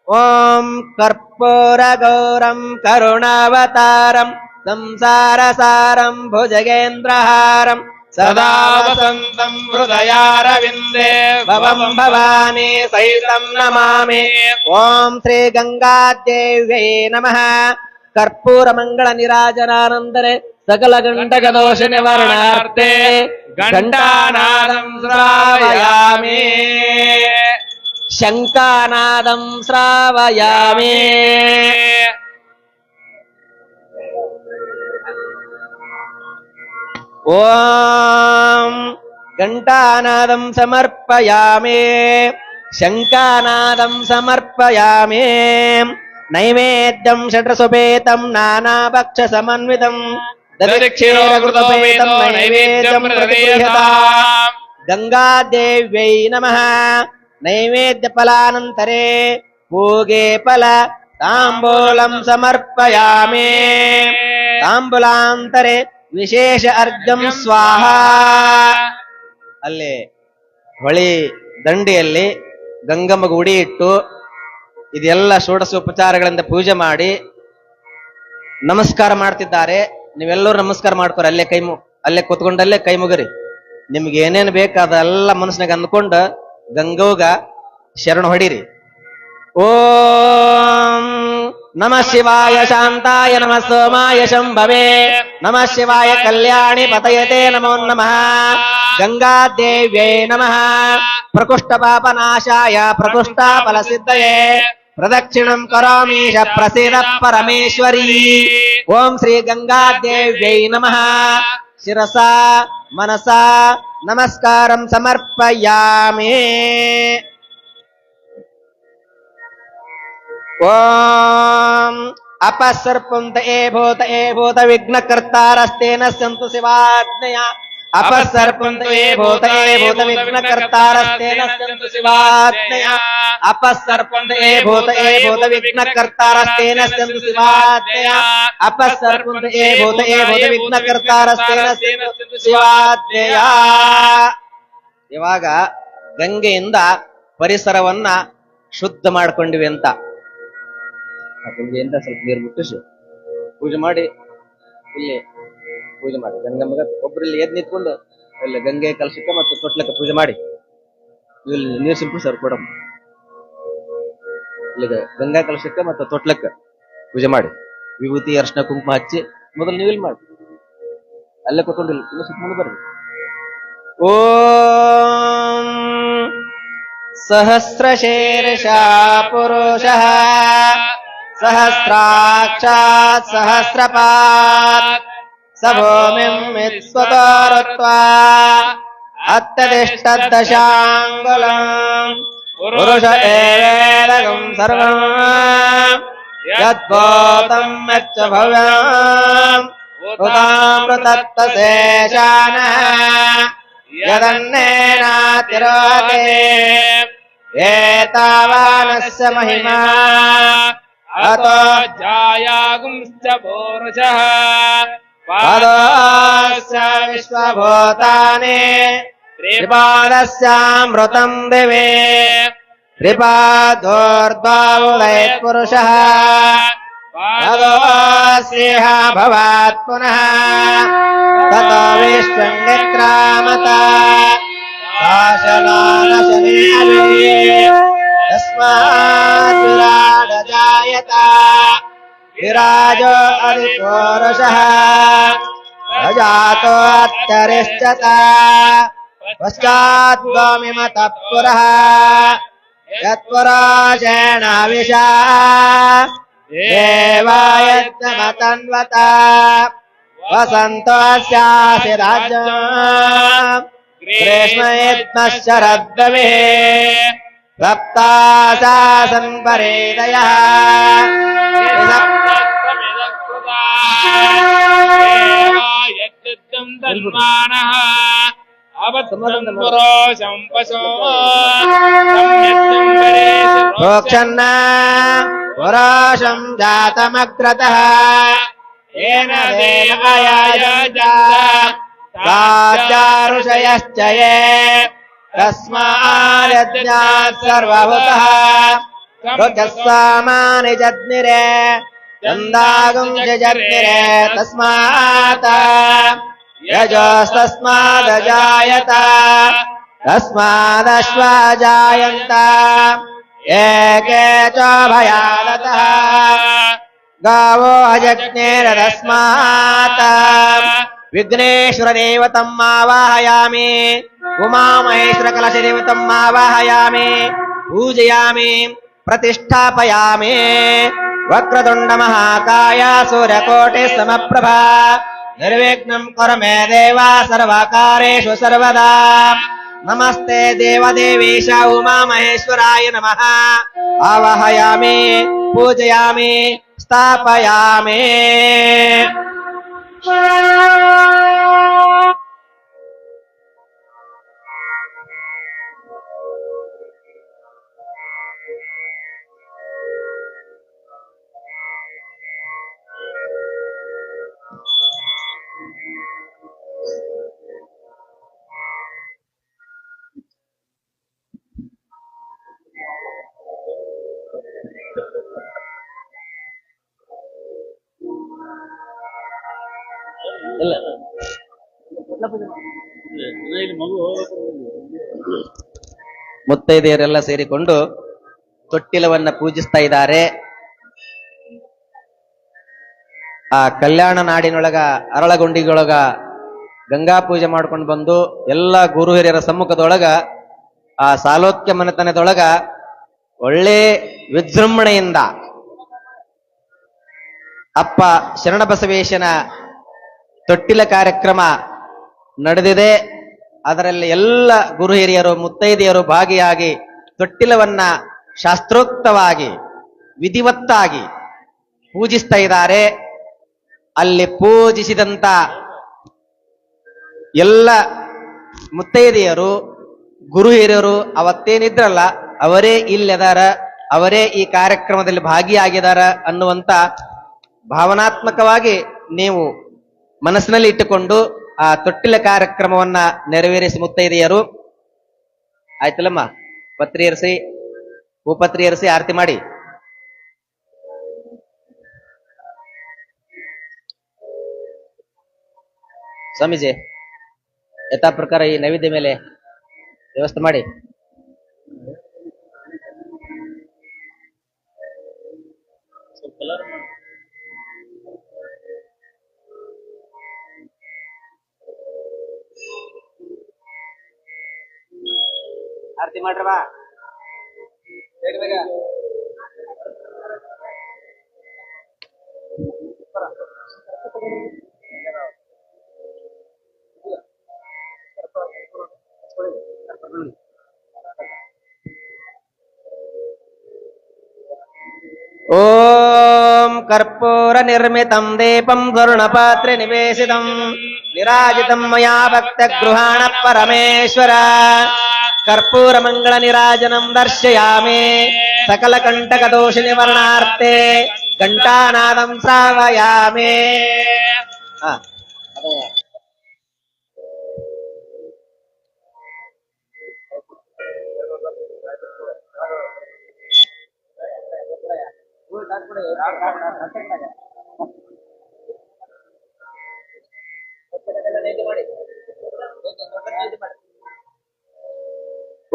ಓಂ ಕರ್ಪೂರಗೌರಂ ಕರುಣಾವತಾರಂ ಸಂಸಾರಸಾರಂ ಭುಜಗೇಂದ್ರಹಾರಂ ಸದಾ ವಸಂತಂ ಹೃದಯಾರವಿಂದೇ ಭವಂ ಭವಾನಿ ಸಹಿತಂ ನಮಾಮಿ. ಓಂ ಶ್ರೀ ಗಂಗಾದೇವ್ಯೈ ನಮಃ. ಕರ್ಪೂರ ಮಂಗಳ ನಿರಾಜನಾನಂದರೆ ಸಕಲ ಗಂಡಕ ದೋಷ ನಿವಾರಣಾರ್ಥೆ ಘಂಟಾನಾದಂ ಶ್ರಾವಯಾಮಿ. ಶಂಕಾನಾದಂ ಶ್ರಾವಯಾಮಿ. ಓಂ ಘಂಟಾನಾದಂ ಸಮರ್ಪಯಾಮಿ. ಶಂಕಾನಾದಂ ಸಮರ್ಪಯಾಮಿ. ನೈವೇದ್ಯಂ ಷಡ್ರಸುಪೇತಂ ನಾನಾಭಕ್ಷ ಸಮನ್ವಿತಂ ದಧಿಕ್ಷೀರಕೃತೋಪೇತಂ ನೈವೇದ್ಯಂ ಪ್ರತಿಗೃಹ್ಯತಾಂ. ಗಂಗಾದೇವ್ಯೈ ನಮಃ. ನೈವೇದ್ಯ ಫಲಾನಂತರೆ ಪೂಗೆ ಫಲ ತಾಂಬೂಲಂ ಸಮರ್ಪಯಾಮಿ. ತಾಂಬೂಲಾಂತರೆ ವಿಶೇಷ ಅರ್ಘ್ಯಂ ಸ್ವಾಹ. ಅಲ್ಲಿ ಹೊಳಿ ದಂಡಿಯಲ್ಲಿ ಗಂಗಮ್ಮ ಗುಡಿ ಇಟ್ಟು ಇದೆಲ್ಲ ಷೋಡಶೋಪಚಾರಗಳಿಂದ ಪೂಜೆ ಮಾಡಿ ನಮಸ್ಕಾರ ಮಾಡ್ತಿದ್ದಾರೆ. ನೀವೆಲ್ಲರೂ ನಮಸ್ಕಾರ ಮಾಡ್ಕೊರಿ. ಅಲ್ಲೇ ಕೂತ್ಕೊಂಡಲ್ಲೇ ಕೈ ಮುಗರಿ. ನಿಮ್ಗೆ ಏನೇನು ಬೇಕಾದೆಲ್ಲ ಮನಸ್ಸಿನಾಗ ಅಂದ್ಕೊಂಡು ಗಂಗೋಗ ಶರಣ ಹೊಡಿರಿ. ಓಂ ನಮಃ ಶಿವಾಯ ಶಾಂತಾಯ ನಮಃ ಸೋಮಾಯ ಶಂಭವೇ ನಮಃ ಶಿವಾಯ ಕಲ್ಯಾಣಿ ಪತಯತೆ ನಮೋ ನಮಃ. ಗಂಗಾದೇವ್ಯೈ ನಮಃ. ಪ್ರಕೃಷ್ಟ ಪಾಪನಾಶಾಯ ಪ್ರಕೃಷ್ಟ ಫಲಸಿದ್ಧಯೇ ಪ್ರದಕ್ಷಿಣಂ ಕರೋಮೀಶ ಪ್ರಸೀದ ಪರಮೇಶ್ವರಿ. ಓಂ ಶ್ರೀ ಗಂಗಾದೇವ್ಯೈ ನಮಃ. ಶಿರಸಾ ಮನಸಾ ನಮಸ್ಕಾರಂ ಸಮರ್ಪಯಾಮಿ. ಓಂ ಅಪಸರ್ಪಂತ ಏ ಭೂತ ವಿಘ್ನಕರ್ತಾರಸ್ತೇನ ಸಂತು ಶಿವಾಜ್ಞಯ. ಅಪಸರ್ಪಂತ ಏ ಭೂತ ವಿಘ್ನಕರ್ತಾರಸ್ತೇನ ಸಂತು ಶಿವಾಜ್ಞಯ. ಅಪಸರ್ಪಂತ ಏ ಭೂತ ವಿಘ್ನಕರ್ತಾರಸ್ತೇನ ಸಂತು ಶಿವಾಜ್ಞಯ. ಅಪಸರ್ಪಂತ ಏ ಭೂತ ವಿಘ್ನಕರ್ತಾರಸ್ತೇನ ಸಂತು ಶಿವಾಜ್ಞಯ. ಇವಾಗ ಗಂಗೆಯಿಂದ ಪರಿಸರವನ್ನ ಶುದ್ಧ ಮಾಡ್ಕೊಂಡಿವಿ ಅಂತ ಗಂಗೆಯಿಂದ ಸ್ವಲ್ಪ ನೀರು ಮುಟ್ಟಿಸಿ ಪೂಜೆ ಮಾಡಿ ಇಲ್ಲಿ ಪೂಜೆ ಮಾಡಿ ಗಂಗಮ್ಮಗ ಒಬ್ಬರಲ್ಲಿ ಎದ್ದು ನಿಂತ್ಕೊಂಡು ಇಲ್ಲಿ ಗಂಗೆ ಕಲಶಕ್ಕೆ ಮತ್ತು ತೊಟ್ಲಕ್ಕೆ ಪೂಜೆ ಮಾಡಿ ಇಲ್ಲಿ ನೀರು ಸಿಂಪಡಿಸೋರು ಕೊಡಮ್ಮ. ಇಲ್ಲಿಗೆ ಗಂಗಾ ಕಲಶಕ್ಕೆ ಮತ್ತು ತೊಟ್ಲಕ್ಕೆ ಪೂಜೆ ಮಾಡಿ ವಿಭೂತಿ ಅರ್ಶನ ಕುಂಕುಮ ಹಚ್ಚಿ ಮೊದಲು ನೀವು ಇಲ್ಲಿ ಮಾಡಿ ಅಲ್ಲೇ ಕೂತ್ಕೊಂಡಿಲ್ಲ ಇಲ್ಲ ಸುತ್ತಮುಂದೆ ಬರ್ರಿ. ಓಂ ಸಹಸ್ರಶೀರ್ಷಾ ಪುರುಷಃ ಸಹಸ್ರಾಕ್ಷಾತ್ ಸಹಸ್ರಪಾತ್ ಸ ಭೂಮಿಂ ವಿಶ್ವತೋರುತ್ವಾ ಅತ್ತದಿಷ್ಟದಶಾಂಗುಲಂ ಪುರುಷ ಏವೇದಗಂ ಸರ್ವಂ ಯದ್ಭೂತಂ ಯಚ್ಚ ಭವ್ಯಂ ಉತಾಮೃತತ್ವಶೇಷಾನಃ ಯದನ್ನೇನಾತಿರೋಹತೆ ಏತಾವಾನಸ್ಯ ಮಹಿಮಾ ಅತೋ ಜಾಯಾಗುಂಶ್ಚ ಪೌರುಷಃ ಪಾದಸ್ಯ ವಿಶ್ವಭೂತಾನಿ ತ್ರಿಪಾದಸ್ಯಾಮೃತಂ ದಿವೇ ತ್ರಿಪಾದೋರ್ಧ್ವೋದಯತ್ ಪುರುಷಃ ಪಾದೋಸ್ಯೇಹ ಭವಾತ್ ಪುನಃ ತತೋ ವಿಶ್ವನ್ನಿಕ್ರಾಮತ ತಸ್ಮಾತ್ ವಿರಾಡ ಜಾಯತ ವಿರಾಜೋ ಅಧಿಪುರುಷಃ ಪ್ರಜಾತೋ ಅತ್ತರಿಷ್ಠತ ಪಶ್ಚಾತ್ ಗೋಮಿಮತಃ ಪುರಃ ಯತ್ಪುರಾಜೇಣ ವಿಷಾ ದೇವಾಯಜ್ಞಮತನ್ವತ ವಸಂತೋಸ್ಯಾಸಿ ರಾಜ್ಯಂ ಗ್ರೀಷ್ಮಯಜ್ಞಶ್ಚರದ್ರವಿಃ ಸಪ್ತಾಶಾಸನ್ ಪರೇದಯಃ ಪ್ರೋಕ್ಷನ್ನ ಪುರಾಶಂ ಜಾತಮಗ್ರತಃ येन देवयायुषयश्च ये तस्माद्यज्ञात् सर्वभूतः रुचस्वामानि जज्ञिरे चन्दागुं जज्ञिरे तस्मात् यजोस्तस्मादजायत तस्मादश्वा जायन्त एके च भयादतः गावो अजज्ञेरस्मात् विघ्नेश्वर देवतम् आवाहयामि उमामहेश्वर कलश देवतम् आवाहयामि पूजयामि प्रतिष्ठापयामि वक्रतुण्ड महाकाय सूर्यकोटि समप्रभा निर्विघ्नं कुरु मे देव सर्वकारेषु सर्वदा नमस्ते देवदेवेश उमामहेश्वराय नमः आवाहयामि पूजयामि स्थापयामि ಮುತ್ತೈದೆಯರೆಲ್ಲ ಸೇರಿಕೊಂಡು ತೊಟ್ಟಿಲವನ್ನ ಪೂಜಿಸ್ತಾ ಇದ್ದಾರೆ. ಆ ಕಲ್ಯಾಣ ನಾಡಿನೊಳಗ ಅರಳಗುಂಡಿಗೊಳಗ ಗಂಗಾ ಪೂಜೆ ಮಾಡ್ಕೊಂಡು ಬಂದು ಎಲ್ಲ ಗುರು ಹಿರಿಯರ ಸಮ್ಮುಖದೊಳಗ ಆ ಸಾಲೋಕ್ಯ ಮನೆತನದೊಳಗ ಒಳ್ಳೆ ವಿಜೃಂಭಣೆಯಿಂದ ಅಪ್ಪ ಶರಣಬಸವೇಶನ ತೊಟ್ಟಿಲ ಕಾರ್ಯಕ್ರಮ ನಡೆದಿದೆ. ಅದರಲ್ಲಿ ಎಲ್ಲ ಗುರು ಹಿರಿಯರು ಮುತ್ತೈದೆಯರು ಭಾಗಿಯಾಗಿ ತೊಟ್ಟಿಲವನ್ನ ಶಾಸ್ತ್ರೋಕ್ತವಾಗಿ ವಿಧಿವತ್ತಾಗಿ ಪೂಜಿಸ್ತಾ ಇದ್ದಾರೆ. ಅಲ್ಲಿ ಪೂಜಿಸಿದಂತ ಎಲ್ಲ ಮುತ್ತೈದೆಯರು ಗುರು ಹಿರಿಯರು ಅವತ್ತೇನಿದ್ರಲ್ಲ ಅವರೇ ಇಲ್ಲದಾರ, ಅವರೇ ಈ ಕಾರ್ಯಕ್ರಮದಲ್ಲಿ ಭಾಗಿಯಾಗಿದಾರ ಅನ್ನುವಂತ ಭಾವನಾತ್ಮಕವಾಗಿ ನೀವು ಮನಸ್ಸಿನಲ್ಲಿ ಇಟ್ಟುಕೊಂಡು ಆ ತೊಟ್ಟಿಲ ಕಾರ್ಯಕ್ರಮವನ್ನ ನೆರವೇರಿಸಿ ಮುತ್ತೈದೆಯರು. ಆಯ್ತಲ್ಲಮ್ಮ, ಪತ್ರಿ ಏರಿಸಿ ಹೂಪತ್ರಿ ಏರಿಸಿ ಆರತಿ ಮಾಡಿ. ಸ್ವಾಮೀಜಿ ಯಥಾ ಪ್ರಕಾರ ಈ ನೈವೇದ್ಯ ಮೇಲೆ ವ್ಯವಸ್ಥೆ ಮಾಡಿ. ಆರತಿ ಮಾಡ್ರವ ಬೇಗ ಬೇಗ. ಓಂ ಕರ್ಪೂರ ನಿರ್ಮಿತಂ ದೀಪಂ ಸ್ವರ್ಣಪಾತ್ರೆ ನಿವೇಶಿತಂ ನಿರಾಜಿತಂ ಮಯಾ ಭಕ್ತ ಗೃಹಾಣ ಪರಮೇಶ್ವರ. ಕರ್ಪೂರ ಮಂಗಳ ನಿರಾಜನಂ ದರ್ಶಯಾಮಿ ಸಕಲ ಕಂಟಕ ದೋಷ ನಿವಾರಣಾರ್ಥೆ ಘಂಟಾನಾದಂ ಶ್ರಾವಯಾಮಿ.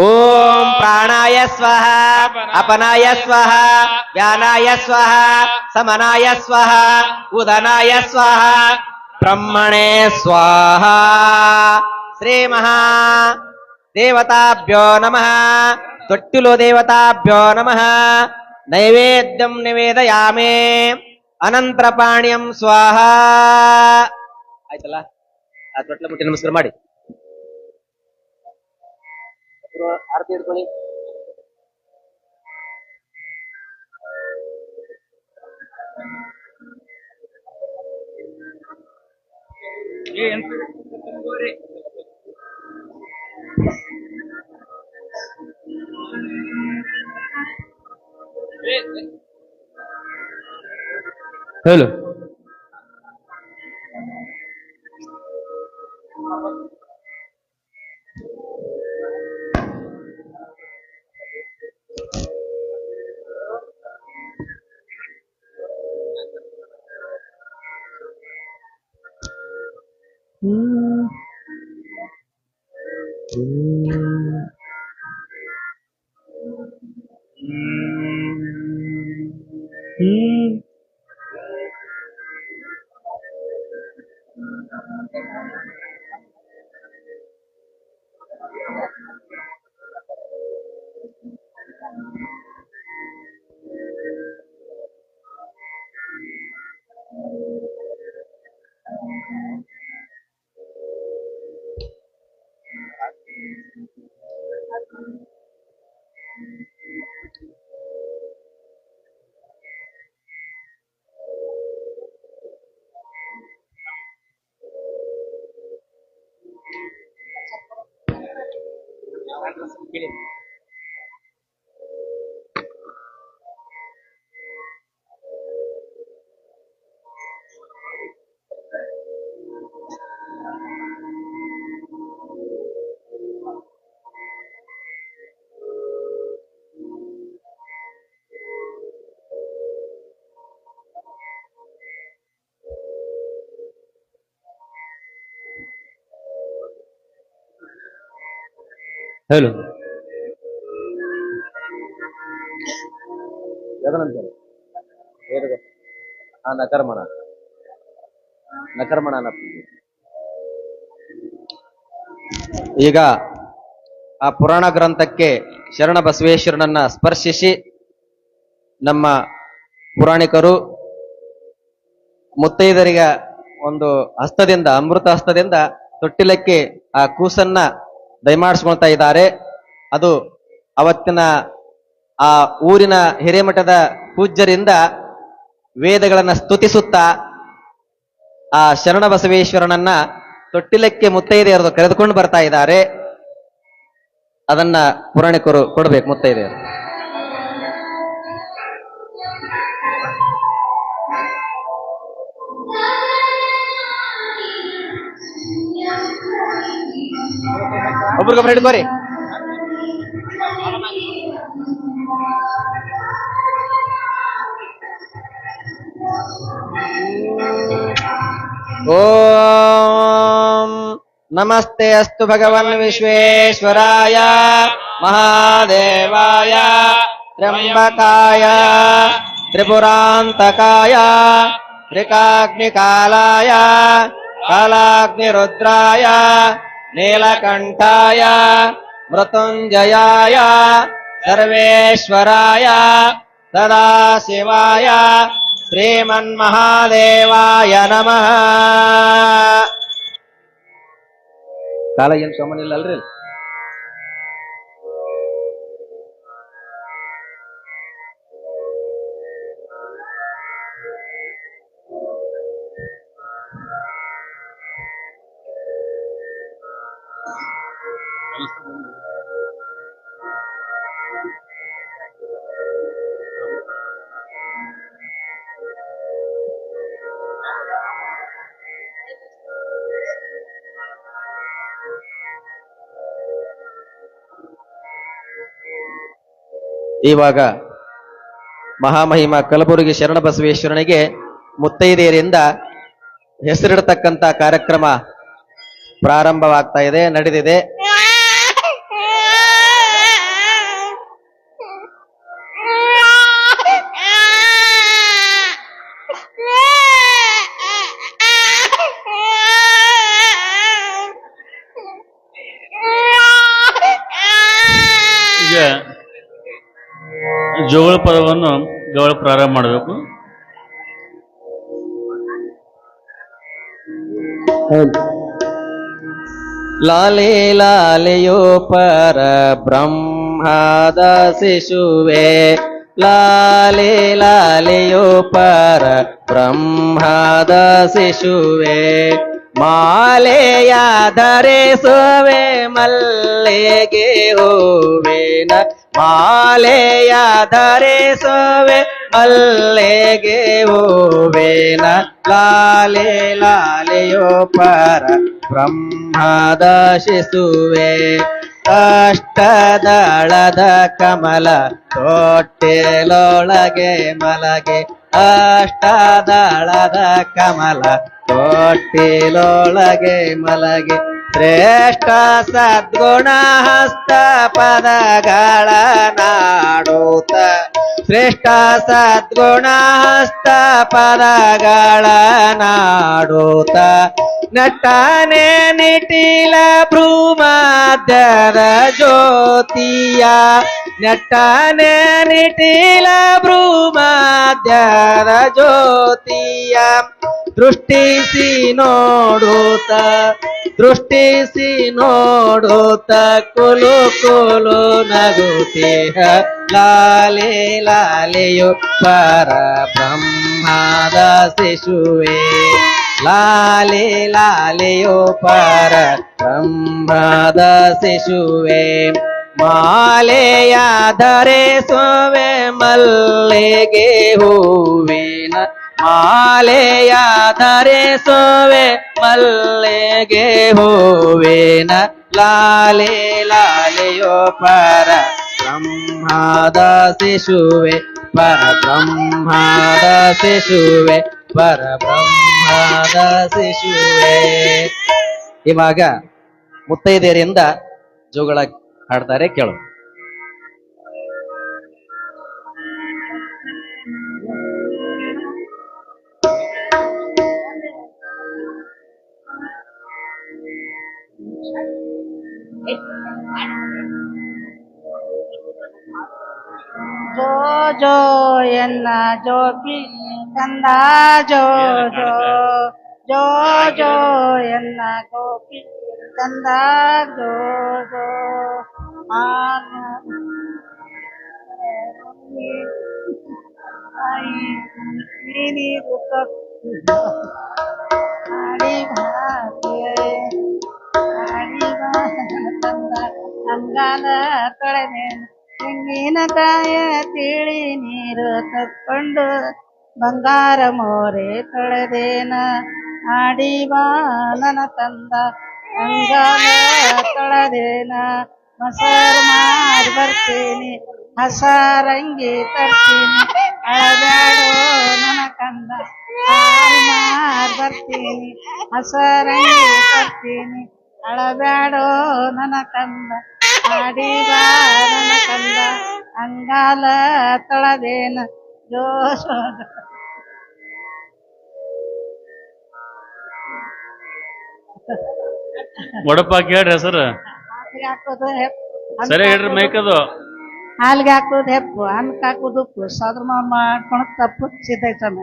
ಓಂ ಪ್ರಾಣಾಯ ಸ್ವಹ ಅಪನಾಯ ಸ್ವಹ ವ್ಯಾನಾಯ ಸ್ವಹ ಸಮನಾಯ ಸ್ವಹ ಉದನಾಯ ಸ್ವಹ ಬ್ರಹ್ಮಣೇ ಸ್ವಾಹ. ಶ್ರೀ ಮಹಾ ದೇವತಾಭ್ಯೋ ನಮಃ. ತೊಟ್ಟಿಲು ದೇವತಾಭ್ಯೋ ನಮಃ. ನೈವೇದ್ಯಂ ನಿವೇದಯಾಮಿ ಅನಂತರ ಪಾಣ್ಯಂ ಸ್ವಾಹ. ಆಯ್ತಲ್ಲ, ಆ ತೊಟ್ಲ ಮುಟ್ಟಿ ನಮಸ್ಕಾರ ಮಾಡಿ ಆರತಿ ಹಿಡ್ಕೊಳ್ಳಿ. ಹೇಳು. ಹೇಳು. ನಕರ್ಮಣ ನಕರ್ಮಣ. ಈಗ ಆ ಪುರಾಣ ಗ್ರಂಥಕ್ಕೆ ಶರಣ ಬಸವೇಶ್ವರನನ್ನ ಸ್ಪರ್ಶಿಸಿ ನಮ್ಮ ಪುರಾಣಿಕರು ಮುತ್ತೈದರಿಗೆ ಒಂದು ಹಸ್ತದಿಂದ, ಅಮೃತ ಹಸ್ತದಿಂದ ತೊಟ್ಟಿಲಕ್ಕೆ ಆ ಕೂಸನ್ನ ದಯಮಾಡಿಸ್ಕೊಳ್ತಾ ಇದ್ದಾರೆ. ಅದು ಅವತ್ತಿನ ಆ ಊರಿನ ಹಿರೇಮಠದ ಪೂಜ್ಯರಿಂದ ವೇದಗಳನ್ನ ಸ್ತುತಿಸುತ್ತಾ ಆ ಶರಣ ಬಸವೇಶ್ವರನನ್ನ ತೊಟ್ಟಿಲಕ್ಕೆ ಮುತ್ತೈದೆಯರು ಕರೆದುಕೊಂಡು ಬರ್ತಾ ಇದ್ದಾರೆ. ಅದನ್ನ ಪುರಾಣಿಕರು ಕೊಡ್ಬೇಕು ಮುತ್ತೈದೆಯರು. ಒಬ್ರಿಗೊಬ್ರು ಹಿಡ್ಕೋರಿ. ಓಂ ನಮಸ್ತೆ ಅಸ್ತು ಭಗವನ್ ವಿಶ್ವೇಶ್ವರಾಯ ಮಹಾದೇವಾಯ ತ್ರ್ಯಂಬಕಾಯ ತ್ರಿಪುರಾಂತಕಾಯ ತ್ರಿಕಾಗ್ನಿಕಾಲಾಯ ಕಾಲಾಗ್ನಿರುದ್ರಾಯ ನೀಲಕಂಠಾಯ ಮೃತ್ಯುಂಜಯಾಯ ಸರ್ವೇಶ್ವರಾಯ ಸದಾಶಿವಾಯ ಶ್ರೀಮನ್ಮಹಾದೇವಾಯ ನಮಃ. ಕಾಲ ಏನ್ ಸೋಮನಿಲ್ಲ ಅಲ್ರಿ? ಇವಾಗ ಮಹಾಮಹಿಮ ಕಲಬುರಗಿ ಶರಣಬಸವೇಶ್ವರನಿಗೆ ಮುತ್ತೈದೆಯರಿಂದ ಹೆಸರಿಡತಕ್ಕಂತ ಕಾರ್ಯಕ್ರಮ ಪ್ರಾರಂಭವಾಗ್ತಾ ಇದೆ, ನಡೆದಿದೆ. ಈಗ ಜೋಗಳ ಪದವನ್ನು ಜೋಳ ಪ್ರಾರಂಭ ಮಾಡಬೇಕು. ಲಾಲೆ ಲಾಲೆಯೋ ಪರ ಬ್ರಹ್ಮದ ಶಿಶುವೆ, ಲಾಲೆ ಲಾಲೆಯೋ ಪರ ಬ್ರಹ್ಮದ ಶಿಶುವೆ, ಮಾಲೆಯ ಧರಿಸುವೆ ಮಲ್ಲಿಗೆ ಹೂವಿನ ಮಾಲೆಯ ಧರಿಸುವೆ ಮಲ್ಲಿಗೆ ಹೂವಿನ ಲಾಲೆ ಲಾಲೆಯೋ ಪರ ಬ್ರಹ್ಮದ ಶಿಸುವೆ ಅಷ್ಟದಳದ ಕಮಲ ತೊಟ್ಟಿಲೊಳಗೆ ಮಲಗೆ ಅಷ್ಟದಳದ ಕಮಲ ತೊಟ್ಟಿಲೊಳಗೆ ಮಲಗೆ ಶ್ರೇಷ್ಠ ಸದ್ಗುಣ ಹಸ್ತ ಪದಗಳ ನಾಡೂತ ಶ್ರೇಷ್ಠ ಸದ್ಗುಣ ಹಸ್ತ ಪದಗಳ ನಾಡೂತ ನಟನೆ ನಿಟಿಲ ಭ್ರೂಮಧ್ಯದ ಜ್ಯೋತಿಯ ನಟನೆ ನಿಟಿಲ ಭ್ರೂಮಧ್ಯದ ಜ್ಯೋತಿಯ ದೃಷ್ಟಿಸಿ ನೋಡುತ್ತ ದೃಷ್ಟಿಸಿ ನೋಡುತ್ತ ಕುಲು ಕುಲು ನಗುತ್ತಿಹ ಲಾಲೆ ಲಾಲೆಯು ಪರ ಬ್ರಹ್ಮದ ಶಿಶುವೆ ಲಾಲೆ ಲಾಲೆಯೋ ಪರ ಬ್ರಹ್ಮದ ಶಿಶುವೆ ಮಾಲೆಯ ಧರಿಸುವೆ ಮಲ್ಲಿಗೆ ಹೂವಿನ ಮಾಲೆಯ ಧರಿಸುವೆ ಮಲ್ಲಿಗೆ ಹೂವಿನ ಲಾಲೆ ಲಾಲೆಯೋ ಪರ ಬ್ರಹ್ಮದ ಶಿಶುವೆ ಪರ ಬ್ರಹ್ಮದ ಶಿಶುವೆ ಪರ ಬ್ರಹ್ಮದ ಶಿಶುವೆ. ಇವಾಗ ಮುತ್ತೈದೆಯರಿಂದ ಜೋಗಳ ಹಾಡ್ತಾರೆ ಕೇಳು. ಜೋ ಜೋ ಎನ್ನ ಜೋಪಿ ಕಂದ ಜೋ ಜೋ ಜೋ ಜೋ ಎನ್ನ ಗೋಪಿ ಕಂದ ಜೋ ಜೋ ನೀರು ತಂದ ಅಂಗಾಲ ತೊಳೆದೇನು ತೆಂಗಿನಕಾಯ ತಿಳಿ ನೀರು ತಕ್ಕೊಂಡು ಬಂಗಾರ ಮೋರೆ ತೊಳೆದೇನ ಆಡಿ ಬಾ ನನ್ನ ತಂದ ಅಂಗಾಲ ತೊಳೆದೇನ ಮೊಸರು ಮಾಡಿ ಬರ್ತೀನಿ ಹಸರಂಗಿ ತರ್ತೀನಿ ಅಳಬ್ಯಾಡೋ ನನ್ನ ಕಂದ ಹಾಲು ಮಾರಿ ಬರ್ತೀನಿ ಹಸರಂಗಿ ತರ್ತೀನಿ ಅಳಬ್ಯಾಡೋ ನನ್ನ ಕಂದ ಆಡಿ ಬಾ ನನ್ನ ಕಂದ ಅಂಗಾಲ ತೊಳೆದೇನ ಜೋಶ ವಡಪ್ಪ ಕೇಳ್ರಿ ಹೆಸರು ಹಾಕೋದು ಸರಿ ಹೇಳ್ರಿ ಮೈಕದು ಹಾಲಿಗೆ ಹಾಕೋದು ಹೆಪ್ಪು ಅನ್ನಕ್ಕೆ ಹಾಕೋದು ಉಪ್ಪು ಸದ್ರ ಮಾಡ್ಕೊಳ ತಪ್ಪು ಸಿದ್ದೈತಮ್ಮ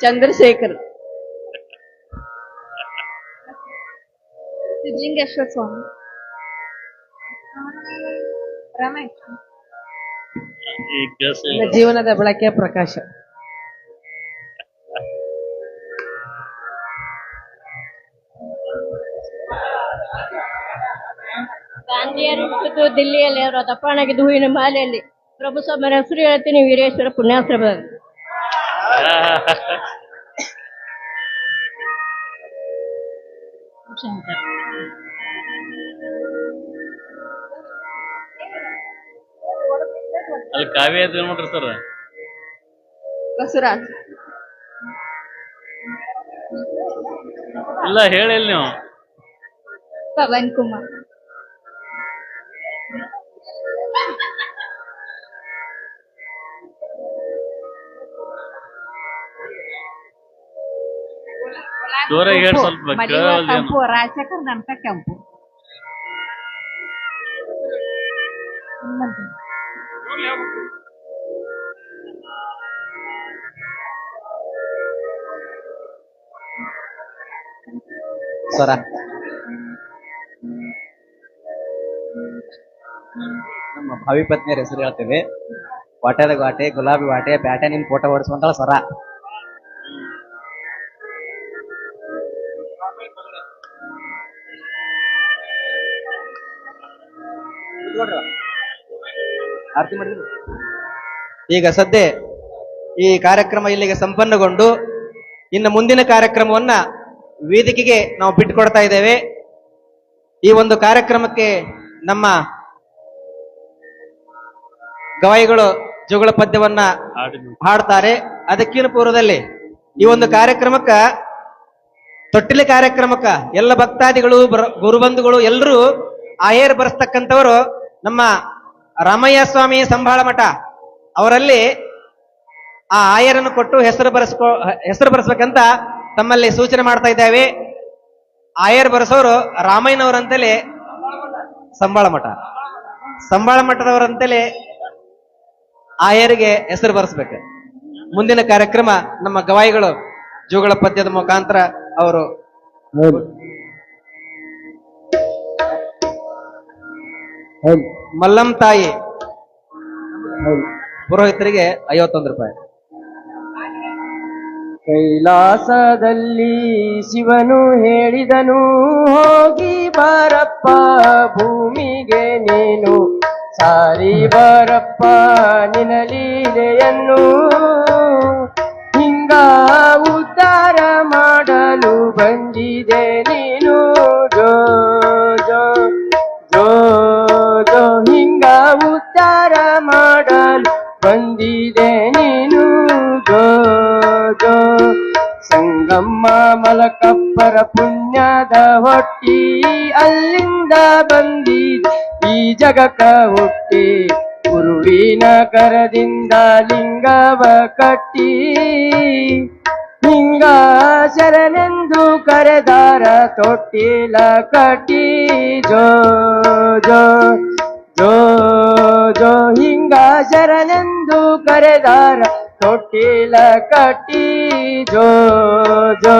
ಚಂದ್ರಶೇಖರ್ ಸಿದ್ಧಲಿಂಗೇಶ್ವರ ಸ್ವಾಮಿ ರಮೇಶ್ ಜೀವನದ ಬೆಳಕೆ ಪ್ರಕಾಶ ಗಾಂಧಿಯರು ಹುಟ್ಟಿದ್ದು ದಿಲ್ಲಿಯಲ್ಲಿ ಅವರು ದಪ್ಪನಾಗಿದ್ದು ಹೂವಿನ ಮಾಲೆಯಲ್ಲಿ ಪ್ರಭು ಸ್ವಾಮಿ ಹೆಸರು ಹೇಳ್ತೀನಿ ವೀರೇಶ್ವರ ಪುಣ್ಯಾಶ್ರಮದಲ್ಲಿ ಅಲ್ಲಿ ಕಾವ್ಯ ಐತಿ ನೋಡ್ರಿ ಸರ್ ಬಸವರಾಜ್ ಇಲ್ಲ ಹೇಳಿಲ್ಲ ನೀವು ಪವನ್ ಕುಮಾರ್ ಜೋರಾಗಿ ಹೇಳಿ ಸ್ವಲ್ಪ ಕೇಳವಲ್ದು ಏನು. ಕೆಂಪು ರಾಜಶೇಖರ್ ನನ್ಕ ಕೆಂಪು ಸ್ವರ ನಮ್ಮ ಭಾವಿ ಪತ್ನಿಯರ ಹೆಸರು ಹೇಳ್ತೇವೆ. ವಾಟೆದ ವಾಟೆ ಗುಲಾಬಿ ವಾಟೆ ಪ್ಯಾಟೆ ನಿಮ್ ಫೋಟೋ ಹೊಡಿಸುವಂತ ಸ್ವರ ಆರತಿ ಮಾಡಿದ್ರು. ಈಗ ಸದ್ಯ ಈ ಕಾರ್ಯಕ್ರಮ ಇಲ್ಲಿಗೆ ಸಂಪನ್ನಗೊಂಡು ಇನ್ನು ಮುಂದಿನ ಕಾರ್ಯಕ್ರಮವನ್ನ ವೇದಿಕೆಗೆ ನಾವು ಬಿಟ್ಟುಕೊಡ್ತಾ ಇದ್ದೇವೆ. ಈ ಒಂದು ಕಾರ್ಯಕ್ರಮಕ್ಕೆ ನಮ್ಮ ಗವಾಯಿಗಳು ಜೋಗಳ ಪದ್ಯವನ್ನ ಹಾಡ್ತಾರೆ. ಅದಕ್ಕಿಂತ ಪೂರ್ವದಲ್ಲಿ ಈ ಒಂದು ಕಾರ್ಯಕ್ರಮಕ್ಕ ತೊಟ್ಟಿಲೆ ಕಾರ್ಯಕ್ರಮಕ್ಕ ಎಲ್ಲ ಭಕ್ತಾದಿಗಳು ಗುರುಬಂಧುಗಳು ಎಲ್ಲರೂ ಆಯರ್ ಬರೆಸ್ತಕ್ಕಂಥವರು ನಮ್ಮ ರಾಮಯ್ಯ ಸ್ವಾಮಿ ಸಂಬಾಳ ಮಠ ಅವರಲ್ಲಿ ಆ ಆಯರನ್ನು ಕೊಟ್ಟು ಹೆಸರು ಬರೆಸ್ಬೇಕಂತ ತಮ್ಮಲ್ಲಿ ಸೂಚನೆ ಮಾಡ್ತಾ ಇದ್ದೇವೆ. ಆಯರ್ ಬರೆಸೋರು ರಾಮಯ್ಯನವರಂತಲೇ ಸಂಬಾಳ ಮಠದವರಂತಲೇ ಆಯರಿಗೆ ಹೆಸರು ಬರೆಸ್ಬೇಕು. ಮುಂದಿನ ಕಾರ್ಯಕ್ರಮ ನಮ್ಮ ಗವಾಯಿಗಳು ಜೋಗಳ ಪದ್ಯದ ಮುಖಾಂತರ ಅವರು ಮಲ್ಲಂ ತಾಯಿ ಪುರೋಹಿತರಿಗೆ 51 ರೂಪಾಯಿ. ಕೈಲಾಸದಲ್ಲಿ ಶಿವನು ಹೇಳಿದನು, ಹೋಗಿ ಬಾರಪ್ಪ ಭೂಮಿಗೆ ನೀನು, ಸಾರಿ ಬಾರಪ್ಪ ನಿನ ಲೀಲೆಯನ್ನು, ಹಿಂಗ ಉದ್ಧಾರ ಮಾಡಲು ಬಂದಿದೆ ನೀನು, ಜೋ ಜೋ ಜೋ ಜೋ ಹಿಂಗ ಉದ್ಧಾರ ಮಾಡಲು ಬಂದಿದೆ ನೀನು, ಜೋ ಜೋ ಸಂಗಮ್ಮ ಮಲಕಪ್ಪರ ಪುಣ್ಯದ ಹೊಟ್ಟಿ, ಅಲ್ಲಿಂದ ಬಂದಿದೆ ಈ ಜಗಕ್ಕ ಹುಟ್ಟಿ, ಗುರುವಿನ ಕರದಿಂದ ಲಿಂಗವ ಕಟ್ಟಿ, ಹಿಂಗ ಶರಣೆಂದು ಕರೆದಾರ ತೊಟ್ಟಿಲ ಕಟ್ಟಿ, ಜೋ ಜೋ ಜೋ ಜೋ ಹಿಂಗ ಶರಣೆಂದು ಕರೆದಾರ ತೊಟ್ಟಿಲ ಕಟ್ಟಿ, ಜೋ ಜೋ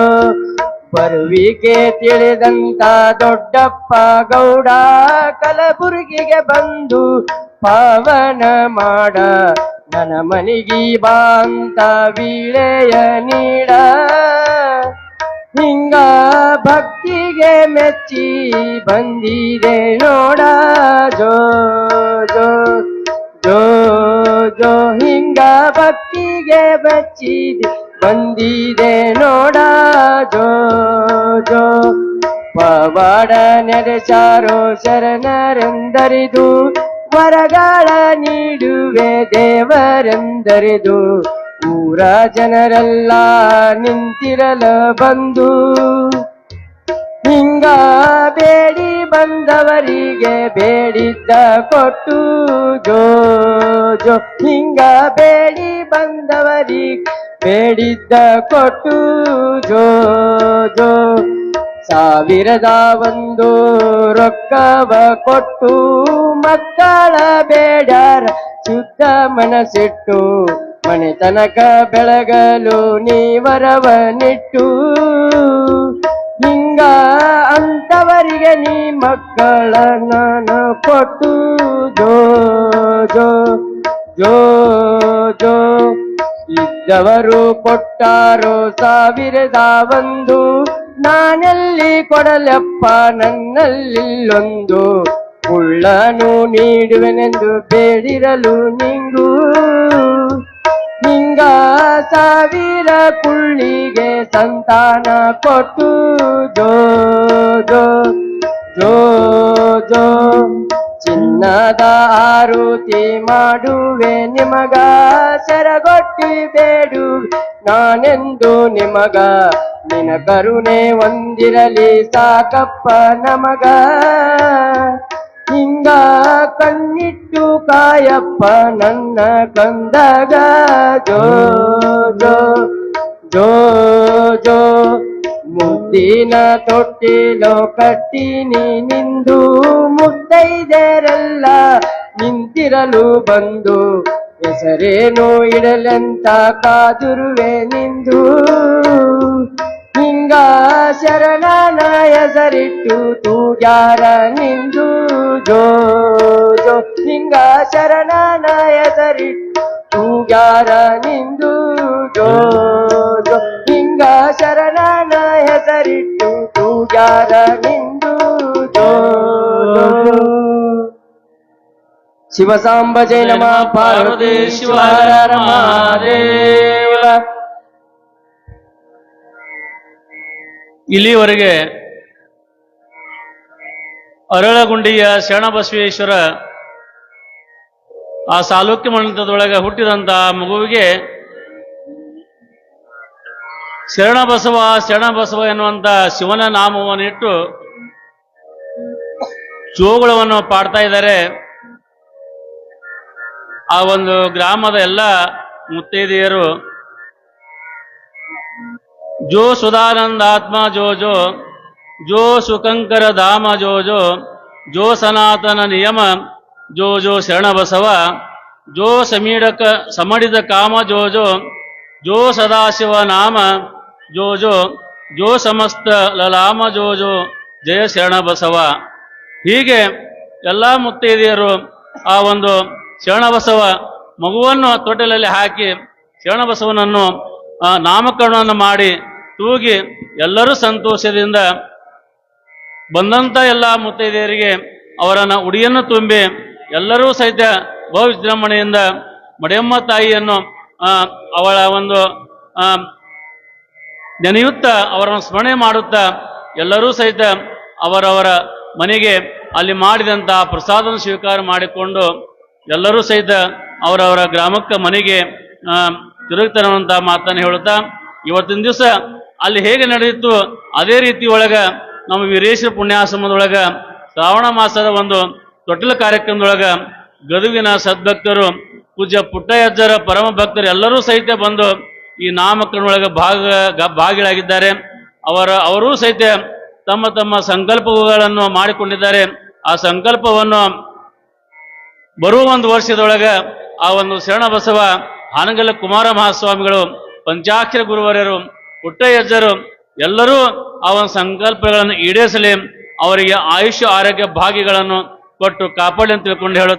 ಬರುವಿಕೆ ತಿಳಿದಂತ ದೊಡ್ಡಪ್ಪ ಗೌಡ ಕಲಬುರ್ಗಿಗೆ ಬಂದು ಪಾವನ ಮಾಡ, ನನ್ನ ಮನಿಗಿ ಬಾಂತ ವೀಳೆಯ ನೀಡ, ಹಿಂಗ ಭಕ್ತಿಗೆ ಮೆಚ್ಚಿ ಬಂದಿದೆ ನೋಡ, ಜೋ ಜೋ ಜೋ ಜೋ ಹಿಂಗ ಭಕ್ತಿಗೆ ಮೆಚ್ಚಿದೆ ಬಂದಿದೆ ನೋಡ, ಜೋ ಜೋ ಪವಾಡ ನೆರೆಸಾರೋ ಶರಣರೆಂದರಿದು, ವರಗಳ ನೀಡುವೆ ದೇವರೆಂದರಿದು, ಊರ ಜನರೆಲ್ಲ ನಿಂತಿರಲ ಬಂದು, ಹಿಂಗ ಬೇಡಿ ಬಂದವರಿಗೆ ಬೇಡಿದ್ದ ಕೊಟ್ಟು, ಜೋ ಜೋ ಹಿಂಗ ಬೇಡಿ ಬಂದವರಿಗೆ ಬೇಡಿದ್ದ ಕೊಟ್ಟು, ಜೋ ಜೋ 1001 ರೊಕ್ಕವ ಕೊಟ್ಟು, ಮಕ್ಕಳ ಬೇಡರ ಶುದ್ಧ ಮನಸ್ಸಿಟ್ಟು, ಮನೆತನಕ ಬೆಳಗಲು ನೀವರವನಿಟ್ಟು, ಹಿಂಗ ಅಂತವರಿಗೆ ನೀ ಮಕ್ಕಳ ನಾನು ಕೊಟ್ಟು, ಜೋ ಜೋ ಜೋ ಜೋ ಇದ್ದವರು ಕೊಟ್ಟಾರೋ 1001, ನಾನೆಲ್ಲಿ ಕೊಡಲಪ್ಪ ನನ್ನಲ್ಲಿಲ್ಲೊಂದು, ಉಳ್ಳನು ನೀಡುವೆನೆಂದು ಬೇಡಿರಲು ನಿಂಗೂ, ಹಿಂಗ 1000 ಕುಳ್ಳಿಗೆ ಸಂತಾನ ಕೊಟ್ಟು, ಜೋ ಜೋ ಜೋ ಜೋ ಚಿನ್ನದ ಆರುತಿ ಮಾಡುವೆ ನಿಮಗ, ಸೆರಗೊಟ್ಟಿ ಬೇಡು ನಾನೆಂದು ನಿಮಗ, ನಿನ ಕರುಣೆ ಒಂದಿರಲಿ ಸಾಕಪ್ಪ ನಮಗ, ಹಿಂಗ ಕಣ್ಣಿಟ್ಟು ಕಾಯಪ್ಪ ನನ್ನ ಕಂದಗ, ಜೋ ಜೋ ಜೋ ಜೋ ಮುದ್ದಿನ ತೊಟ್ಟಿಲೋ ಕಟ್ಟಿನಿ ನಿಂದು, ಮುತ್ತೈದೆರೆಲ್ಲ ನಿಂತಿರಲು ಬಂದು, ಹೆಸರೇನು ಇಡಲೆಂತ ಕಾದುರುವೆ ನಿಂದು, ಹಿಂಗ ಶರಣನ ಹೆಸರಿಟ್ಟು ತೂಗ್ಯಾರ ನಿಂದು, ಜೋ ಜೋ ಹಿಂಗ ಶರಣನ ಹೆಸರಿಟ್ಟು ತೂಗ್ಯಾರ ನಿಂದು, ಜೋ ಜೋ ಹಿಂಗ ಶರಣನ ಹೆಸರಿಟ್ಟು ತೂಗ್ಯಾರ ನಿಂದು, ಜೋ ಜೋ ಶಿವ ಸಾಂಬ ಜಯ ನಮಃ ಪಾರ್ವತಿ ಶಿವ ಹರ ಹರ ಮಹಾದೇವ. ಇಲ್ಲಿವರೆಗೆ ಅರಳಗುಂಡಿಯ ಶರಣಬಸವೇಶ್ವರ ಆ ಸಾಲುಕ್ಯ ಮಂಟಪದೊಳಗೆ ಹುಟ್ಟಿದಂತ ಮಗುವಿಗೆ ಶರಣಬಸವ ಶರಣಬಸವ ಎನ್ನುವಂತ ಶಿವನ ನಾಮವನ್ನಿಟ್ಟು ಜೋಗುಳವನ್ನು ಪಾಡ್ತಾ ಇದ್ದಾರೆ. ಆ ಒಂದು ಗ್ರಾಮದ ಎಲ್ಲ ಮುತ್ತೈದೆಯರು ಜೋ ಸುಧಾನಂದ ಆತ್ಮ ಜೋ ಜೋ ಜೋ ಸುಕಂಕರ ಧಾಮ ಜೋ ಜೋ ಜೋ ಸನಾತನ ನಿಯಮ ಜೋ ಜೋ ಶರಣಬಸವ ಜೋ ಸಮಡಿದ ಕಾಮ ಜೋ ಜೋ ಜೋ ಸದಾಶಿವ ನಾಮ ಜೋ ಜೋ ಜೋ ಸಮಸ್ತ ಲಲಾಮ ಜೋ ಜೋ ಜಯ ಶರಣಬಸವ. ಹೀಗೆ ಎಲ್ಲ ಮುತ್ತೈದೆಯರು ಆ ಒಂದು ಶರಣಬಸವ ಮಗುವನ್ನು ತೊಟ್ಟಿಲಲ್ಲಿ ಹಾಕಿ ಶರಣಬಸವನನ್ನು ನಾಮಕರಣವನ್ನು ಮಾಡಿ ತೂಗಿ ಎಲ್ಲರೂ ಸಂತೋಷದಿಂದ ಬಂದಂತ ಎಲ್ಲ ಮುತ್ತೈದೆಯರಿಗೆ ಅವರನ್ನ ಉಡಿಯನ್ನು ತುಂಬಿ ಎಲ್ಲರೂ ಸಹಿತ ಬಹು ವಿಜೃಂಭಣೆಯಿಂದ ಮಡಿಯಮ್ಮ ತಾಯಿಯನ್ನು ಅವಳ ಒಂದು ನೆನೆಯುತ್ತಾ ಅವರನ್ನು ಸ್ಮರಣೆ ಮಾಡುತ್ತಾ ಎಲ್ಲರೂ ಸಹಿತ ಅವರವರ ಮನೆಗೆ ಅಲ್ಲಿ ಮಾಡಿದಂತಹ ಪ್ರಸಾದನ ಸ್ವೀಕಾರ ಮಾಡಿಕೊಂಡು ಎಲ್ಲರೂ ಸಹಿತ ಅವರವರ ಗ್ರಾಮಕ್ಕೆ ಮನೆಗೆ ತಿರುಗ್ತಾರಂತ ಮಾತನ್ನು ಹೇಳುತ್ತಾ ಇವತ್ತಿನ ದಿವಸ ಅಲ್ಲಿ ಹೇಗೆ ನಡೆಯಿತು ಅದೇ ರೀತಿ ಒಳಗ ನಮ್ಮ ವೀರೇಶ್ವರ ಪುಣ್ಯಾಶ್ರಮದೊಳಗ ಶ್ರಾವಣ ಮಾಸದ ಒಂದು ತೊಟ್ಟಿಲ ಕಾರ್ಯಕ್ರಮದೊಳಗ ಗದುಗಿನ ಸದ್ಭಕ್ತರು ಪೂಜ್ಯ ಪುಟ್ಟಯ್ಯಜ್ಜರ ಪರಮ ಭಕ್ತರು ಎಲ್ಲರೂ ಸಹಿತ ಬಂದು ಈ ನಾಮಕರಣದೊಳಗೆ ಭಾಗಿಗಳಾಗಿದ್ದಾರೆ. ಅವರೂ ಸಹಿತ ತಮ್ಮ ತಮ್ಮ ಸಂಕಲ್ಪಗಳನ್ನು ಮಾಡಿಕೊಂಡಿದ್ದಾರೆ. ಆ ಸಂಕಲ್ಪವನ್ನು ಬರುವ ಒಂದು ವರ್ಷದೊಳಗ ಆ ಒಂದು ಶರಣಬಸವ ಹಾನಗಲ್ಲ ಕುಮಾರ ಮಹಾಸ್ವಾಮಿಗಳು ಪಂಚಾಕ್ಷರ ಗುರುವರ್ಯರು ಪುಟ್ಟಯ್ಯಜ್ಜರು ಎಲ್ಲರೂ ಆ ಒಂದು ಸಂಕಲ್ಪಗಳನ್ನು ಈಡೇರಿಸಲಿ, ಅವರಿಗೆ ಆಯುಷ್ಯ ಆರೋಗ್ಯ ಭಾಗ್ಯಗಳನ್ನು ಕೊಟ್ಟು ಕಾಪಾಡಿ ಅಂತ ತಿಳ್ಕೊಂಡು ಹೇಳುತ್ತಾರೆ.